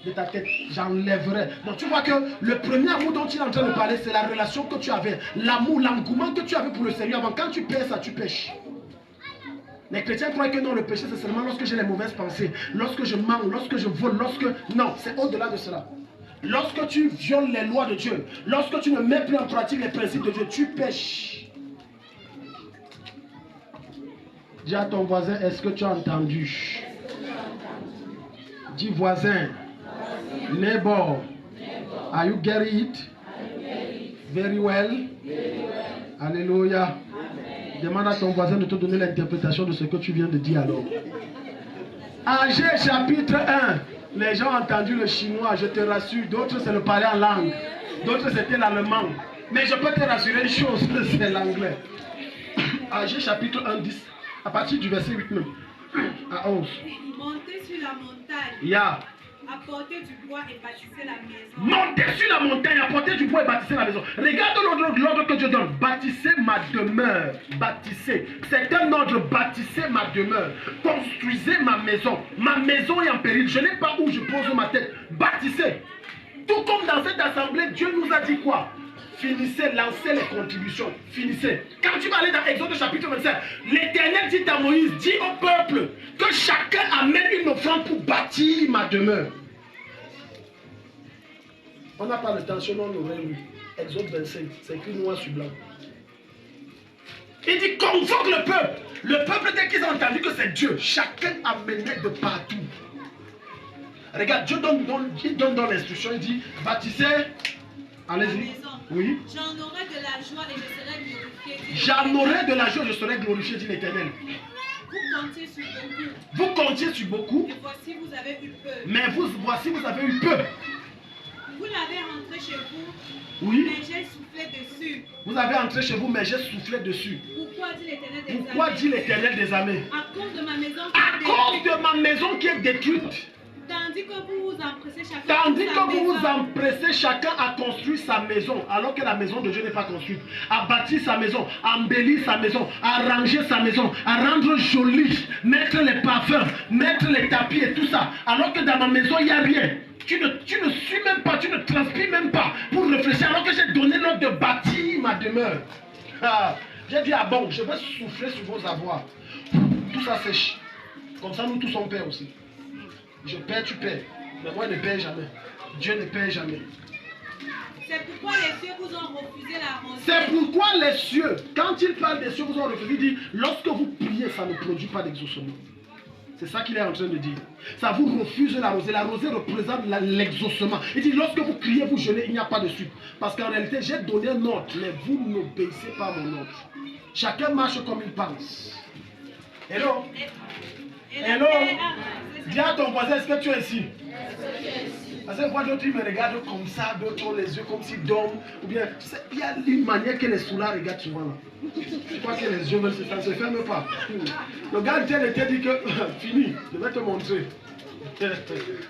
de ta tête. J'enlèverai. Donc tu vois que le premier amour dont il est en train de parler, c'est la relation que tu avais. L'amour, l'engouement que tu avais pour le Seigneur. Avant, quand tu perds ça, tu pêches. Les chrétiens croient que non, le péché c'est seulement lorsque j'ai les mauvaises pensées, lorsque je mens, lorsque je vole, lorsque... Non, c'est au-delà de cela. Lorsque tu violes les lois de Dieu, lorsque tu ne mets plus en pratique les principes de Dieu, tu pêches. Dis à ton voisin, est-ce que tu as entendu? Dis voisin, neighbor, are you getting it? Very well. Alléluia. Demande à ton voisin de te donner l'interprétation de ce que tu viens de dire alors. Agé chapitre 1. Les gens ont entendu le chinois, je te rassure. D'autres, c'est le parler en langue. D'autres, c'était l'allemand. Mais je peux te rassurer une chose, c'est l'anglais. Agé chapitre 1, 10. À partir du verset 8 même. À 11. Montez sur la montagne. Yeah. Apportez du bois et bâtissez la maison. Montez sur la montagne, apportez du bois et bâtissez la maison. Regarde l'ordre que Dieu donne. Bâtissez ma demeure. Bâtissez. C'est un ordre. Bâtissez ma demeure. Construisez ma maison. Ma maison est en péril. Je n'ai pas où je pose ma tête. Bâtissez. Tout comme dans cette assemblée, Dieu nous a dit quoi? Finissez, lancez les contributions. Finissez. Quand tu vas aller dans Exode chapitre 25, l'Éternel dit à Moïse, dis au peuple que chacun amène une offrande pour bâtir ma demeure. On n'a pas le temps, sinon on aurait lu. Exode 25, c'est écrit noir sur blanc. Il dit convoque le peuple. Le peuple, dès qu'ils ont entendu que c'est Dieu, chacun amenait de partout. Regarde, Dieu donne dans l'instruction, il dit, bâtissez, allez-y. Oui. J'en aurai de la joie et je serai glorifié. J'en aurai de la joie, je serai glorifié, dit l'Éternel. Vous comptiez sur beaucoup. Vous comptiez sur beaucoup. Et voici, vous avez eu peu. Mais voici, vous avez eu peu. Vous l'avez rentré chez vous. Oui. Mais j'ai soufflé dessus. Vous avez entré chez vous, mais j'ai soufflé dessus. Pourquoi dit l'Éternel des armées? Pourquoi dit l'Éternel des armées? À cause de ma maison qui est détruite. Tandis que vous vous empressez chacun à construire sa maison, alors que la maison de Dieu n'est pas construite, à bâtir sa maison, à embellir sa maison, à ranger sa maison, à rendre jolie, mettre les parfums, mettre les tapis et tout ça, alors que dans ma maison il n'y a rien. Tu ne suis même pas, tu ne transpires même pas pour réfléchir, alors que j'ai donné l'ordre de bâtir ma demeure. J'ai dit, ah bon, je vais souffler sur vos avoirs. Tout ça sèche. Comme ça, nous tous on paie aussi. Je paie, tu paies. Mais moi, je ne paie jamais. Dieu ne paie jamais. C'est pourquoi les cieux vous ont refusé la rosée. C'est pourquoi les cieux, quand il parle des cieux, vous ont refusé. Il dit, lorsque vous priez, ça ne produit pas d'exaucement. C'est ça qu'il est en train de dire. Ça vous refuse la rosée. La rosée représente l'exaucement. Il dit, lorsque vous criez, vous jeûnez, il n'y a pas de suite. Parce qu'en réalité, j'ai donné un ordre, mais vous n'obéissez pas à mon ordre. Chacun marche comme il pense. Hello? Hello? Dis à ton voisin, est-ce que tu es ici? Parce que moi, d'autres, ils me regardent comme ça, d'autres ont les yeux comme s'ils dorment. Ou bien, il y a une manière que les sous-là regardent souvent. Là. Je crois que les yeux, ça ne se ferme pas. Le gars, il était dit que, fini, je vais te montrer.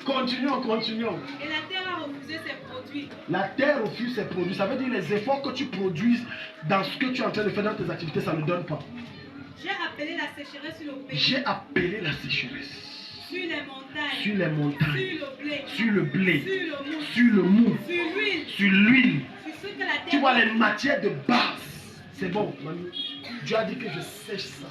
Continuons. Et la terre a refusé ses produits. La terre refuse ses produits. Ça veut dire les efforts que tu produises dans ce que tu es en train de faire dans tes activités, ça ne donne pas. J'ai appelé la sécheresse sur le pays. J'ai appelé la sécheresse. Sur les montagnes. Sur les montagnes. Sur le blé. Sur le mou. Sur l'huile. Sur l'huile. Tu vois les matières de base. C'est bon, Manu. Dieu a dit que je sèche ça.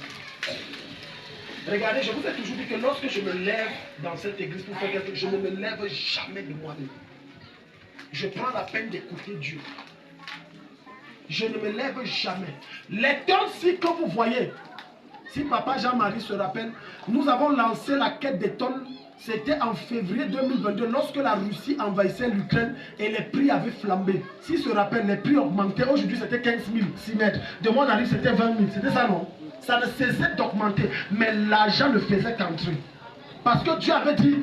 Regardez, je vous ai toujours dit que lorsque je me lève dans cette église pour faire quelque chose, je ne me lève jamais de moi-même. Je prends la peine d'écouter Dieu. Je ne me lève jamais. Les tonnes-ci que vous voyez, si papa Jean-Marie se rappelle, nous avons lancé la quête des tonnes. C'était en février 2022, lorsque la Russie envahissait l'Ukraine et les prix avaient flambé. S'il se rappelle, les prix augmentaient. Aujourd'hui, c'était 15 000, 6 mètres. De moi, on arrive, c'était 20 000. C'était ça, non? Ça ne cessait d'augmenter. Mais l'argent ne faisait qu'entrer. Parce que Dieu avait dit,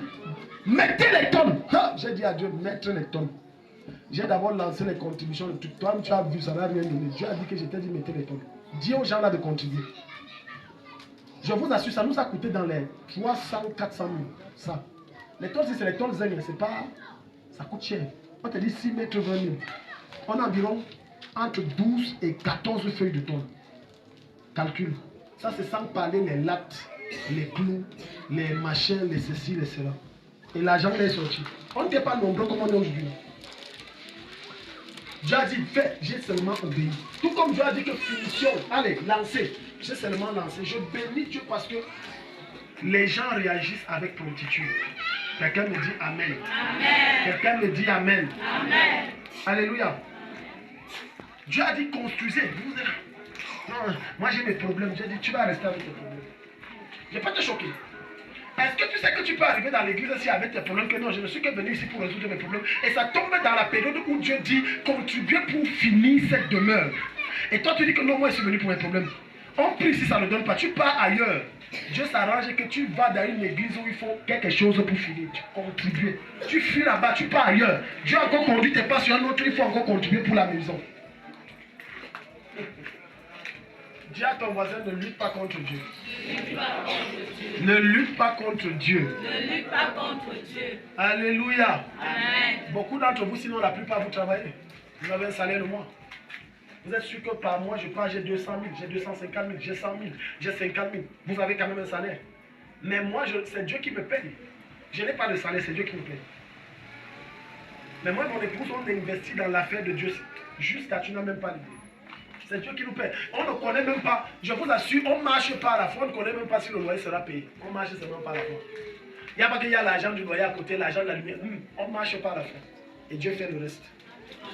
mettez les tonnes. J'ai dit à Dieu, mettre les tonnes. J'ai d'abord lancé les contributions. Toi, tu as vu, ça n'a rien donné. Dieu a dit que j'étais dit, mettez les tonnes. Dis aux gens là de contribuer. Je vous assure, ça nous a coûté dans les 300, 400 000. Ça. Les tonnes, si c'est les tonnes zinc, c'est pas. Ça coûte cher. On te dit 6 mètres 20 000. On a environ entre 12 et 14 feuilles de tonnes. Calcul. Ça, c'est sans parler les lattes, les clous, les machins, les ceci, les cela. Et l'argent est sorti. On n'était pas nombreux comme on est aujourd'hui. Dieu a dit, fais, j'ai seulement obéi. Tout comme Dieu a dit que finition, allez, lancez. J'ai seulement lancé. Je bénis Dieu parce que les gens réagissent avec promptitude. Quelqu'un me dit Amen. Amen. Quelqu'un me dit Amen. Amen. Alléluia. Dieu a dit construisez. Non, moi j'ai mes problèmes. J'ai dit tu vas rester avec tes problèmes. Je ne vais pas te choquer. Est-ce que tu sais que tu peux arriver dans l'église aussi avec tes problèmes? Que non, je ne suis que venu ici pour résoudre mes problèmes. Et ça tombe dans la période où Dieu dit contribuez pour finir cette demeure. Et toi tu dis que non, moi je suis venu pour mes problèmes. On prie si ça ne donne pas. Tu pars ailleurs. Dieu s'arrange que tu vas dans une église où il faut quelque chose pour finir. Tu contribues. Tu fuis là-bas, tu pars ailleurs. Dieu a encore conduit tes pas sur un autre, il faut encore contribuer pour la maison. Dis à ton voisin, ne lutte pas contre Dieu. Ne lutte pas contre Dieu. Ne lutte pas contre Dieu. Alléluia. Amen. Beaucoup d'entre vous, sinon la plupart, vous travaillez. Vous avez un salaire le mois. Vous êtes sûr que par mois, je prends, j'ai 200 000, j'ai 250 000, j'ai 100 000, j'ai 50 000. Vous avez quand même un salaire. Mais moi, c'est Dieu qui me paye. Je n'ai pas de salaire, c'est Dieu qui me paye. Mais moi, mon épouse, on investit dans l'affaire de Dieu. Jusqu'à tu n'as même pas l'idée. C'est Dieu qui nous paye. On ne connaît même pas, je vous assure, on marche par la foi, on ne connaît même pas si le loyer sera payé. On marche seulement par la foi. Il n'y a pas qu'il y a l'argent du loyer à côté, l'argent de la lumière. On marche par la foi. Et Dieu fait le reste.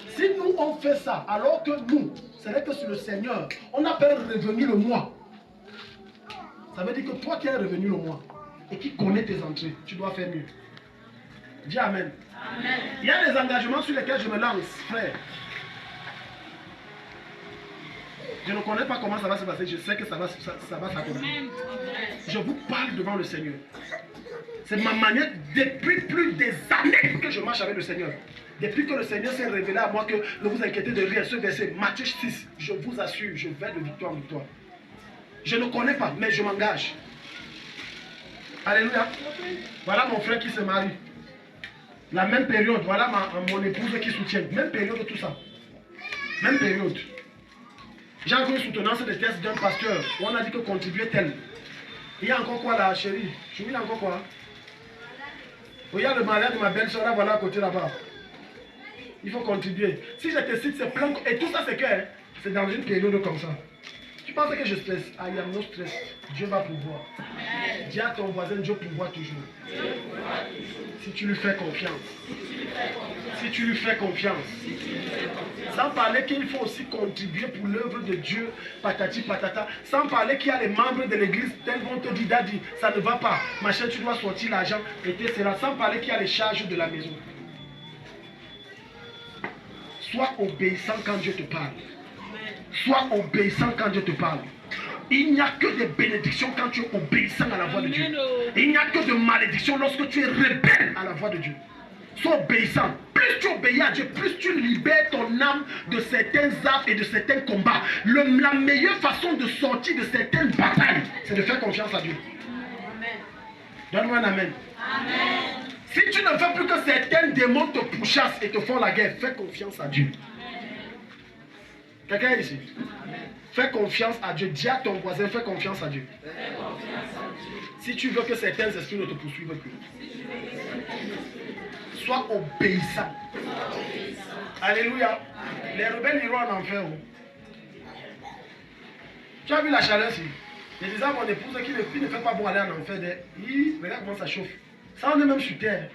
Si nous on fait ça, alors que nous, c'est vrai que sur le Seigneur, on appelle revenu le mois. Ça veut dire que toi qui es revenu le mois et qui connais tes entrées, tu dois faire mieux. Dis Amen. Amen. Il y a des engagements sur lesquels je me lance, frère. Je ne connais pas comment ça va se passer. Je sais que ça va s'accomplir. Je vous parle devant le Seigneur. C'est ma manière, depuis plus des années que je marche avec le Seigneur. Depuis que le Seigneur s'est révélé à moi que ne vous inquiétez de rien. Ce verset, Matthieu 6, je vous assure, je vais de victoire en victoire. Je ne connais pas, mais je m'engage. Alléluia. Voilà mon frère qui se marie. La même période, voilà mon épouse qui soutient. Même période, tout ça. Même période. J'ai encore une soutenance de thèse d'un pasteur. On a dit que contribuer tel. Il y a encore quoi là, chérie? Je il y a encore quoi? Regarde le mariage de ma belle-soeur, là, voilà à côté là-bas. Il faut contribuer. Si je te cite, c'est plein. Et tout ça, c'est que c'est dans une période comme ça. Tu penses que je stresse? Ah, il y a no stress. Dieu va pouvoir. Dis à ton voisin, Dieu pourvoit toujours. Si tu lui fais confiance. Si tu lui fais confiance. Sans parler qu'il faut aussi contribuer pour l'œuvre de Dieu, patati patata. Sans parler qu'il y a les membres de l'église, tels vont te dire, Daddy, ça ne va pas. Ma chérie, tu dois sortir l'argent, etc. Sans parler qu'il y a les charges de la maison. Sois obéissant quand Dieu te parle. Sois obéissant quand Dieu te parle. Il n'y a que des bénédictions quand tu es obéissant à la voix de Dieu. Il n'y a que de malédictions lorsque tu es rebelle à la voix de Dieu. Sois obéissant. Plus tu obéis à Dieu, plus tu libères ton âme de certains actes et de certains combats. La meilleure façon de sortir de certaines batailles, c'est de faire confiance à Dieu. Donne-moi un amen. Amen. Si tu ne veux plus que certains démons te pourchassent et te font la guerre, fais confiance à Dieu. Quelqu'un ici? Fais confiance à Dieu. Dis à ton voisin, fais confiance à Dieu. Si tu veux que certains esprits ne te poursuivent plus, sois obéissant. Alléluia. Les rebelles iront en enfer. Tu as vu la chaleur ici? Je disais à mon épouse qu'il ne fait pas bon aller en enfer. Regarde comment ça chauffe. Ça, on est même sur terre.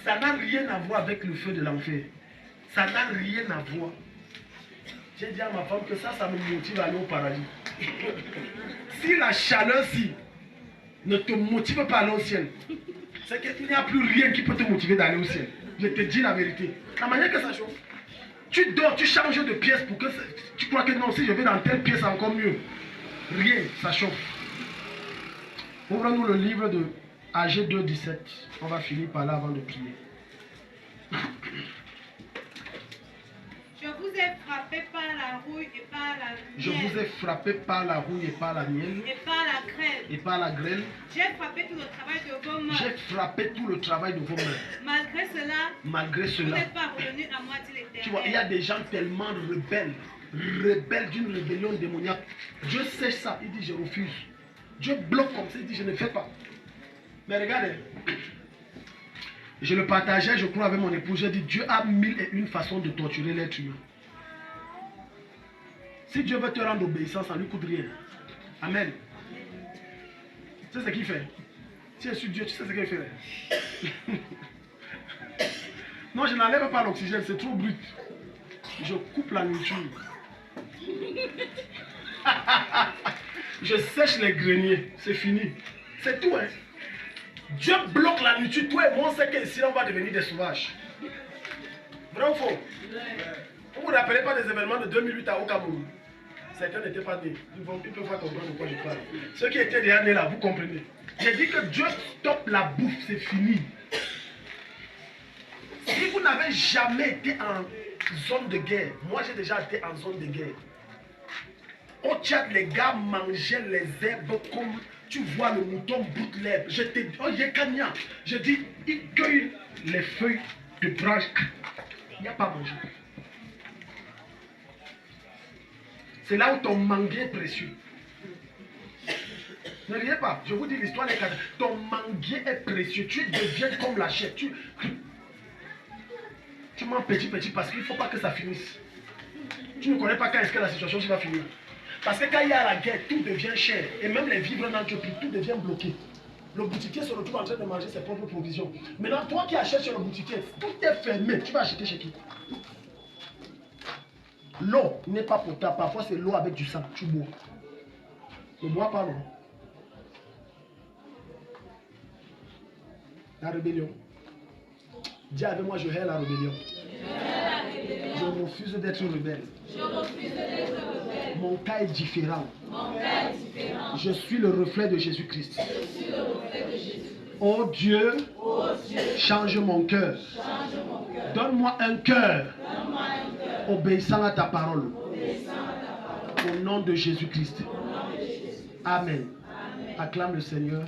Ça n'a rien à voir avec le feu de l'enfer. Ça n'a rien à voir. J'ai dit à ma femme que ça me motive à aller au paradis. Si la chaleur-ci ne te motive pas à aller au ciel, c'est qu'il n'y a plus rien qui peut te motiver d'aller au ciel. Je te dis la vérité. La manière que ça chauffe. Tu dors, tu changes de pièce pour que... Tu crois que non, si je vais dans telle pièce, encore mieux. Rien, ça chauffe. Ouvrons-nous le livre de AG 2:17. On va finir par là avant de prier. Je vous ai frappé par la rouille et par la miel. Je vous ai frappé par la rouille et par la miel. Et par la grêle. Et par la grêle. J'ai frappé tout le travail de vos mains. J'ai frappé tout le travail de vos mains. Malgré cela, vous n'êtes pas revenu à moi, dit l'Éternel. Tu vois, il y a des gens tellement rebelles. Rebelles d'une rébellion démoniaque. Dieu sait ça. Il dit je refuse. Dieu bloque comme ça. Il dit je ne fais pas. Mais regardez. Je le partageais, je crois, avec mon épouse. J'ai dit, Dieu a 1001 façons de torturer l'être humain. Si Dieu veut te rendre obéissant, ça ne lui coûte rien. Amen. Tu sais ce qu'il fait? Si tu es sur Dieu, tu sais ce qu'il fait? Non, je n'enlève pas l'oxygène, c'est trop brut. Je coupe la nourriture. Je sèche les greniers. C'est fini. C'est tout, hein. Dieu bloque la nourriture. Toi et moi, on sait qu'ici, on va devenir des sauvages. Vrai ou faux? Vous ne vous rappelez pas des événements de 2008 au Cameroun? Certains n'étaient pas nés. Ils peuvent pas comprendre de quoi je parle. Ceux qui étaient déjà nés là, vous comprenez. J'ai dit que Dieu stoppe la bouffe, c'est fini. Si vous n'avez jamais été en zone de guerre, moi j'ai déjà été en zone de guerre. Au Tchad, les gars mangeaient les herbes comme... Tu vois le mouton bout de l'herbe. Je te dis, oh, Yekania. Je dis, il cueille les feuilles de branche. Il n'y a pas mangé. C'est là où ton manguier est précieux. Ne riez pas. Je vous dis l'histoire des cadres. Ton manguier est précieux. Tu deviens comme la chair. Tu manges petit parce qu'il ne faut pas que ça finisse. Tu ne connais pas quand est-ce que la situation va finir. Parce que quand il y a la guerre, tout devient cher. Et même les vivres n'en plus, tout devient bloqué. Le boutiquier se retrouve en train de manger ses propres provisions. Maintenant, toi qui achètes chez le boutiquier, tout est fermé. Tu vas acheter chez qui? L'eau n'est pas potable. Parfois, c'est l'eau avec du sang. Tu bois. Ne bois pas l'eau. La rébellion. Dis avec moi, je hais la rébellion. Je refuse d'être rebelle. Mon cas est différent. Je suis le reflet de Jésus-Christ. Oh Dieu, change mon cœur. Donne-moi un cœur obéissant à ta parole. Au nom de Jésus-Christ. Amen. Acclame le Seigneur.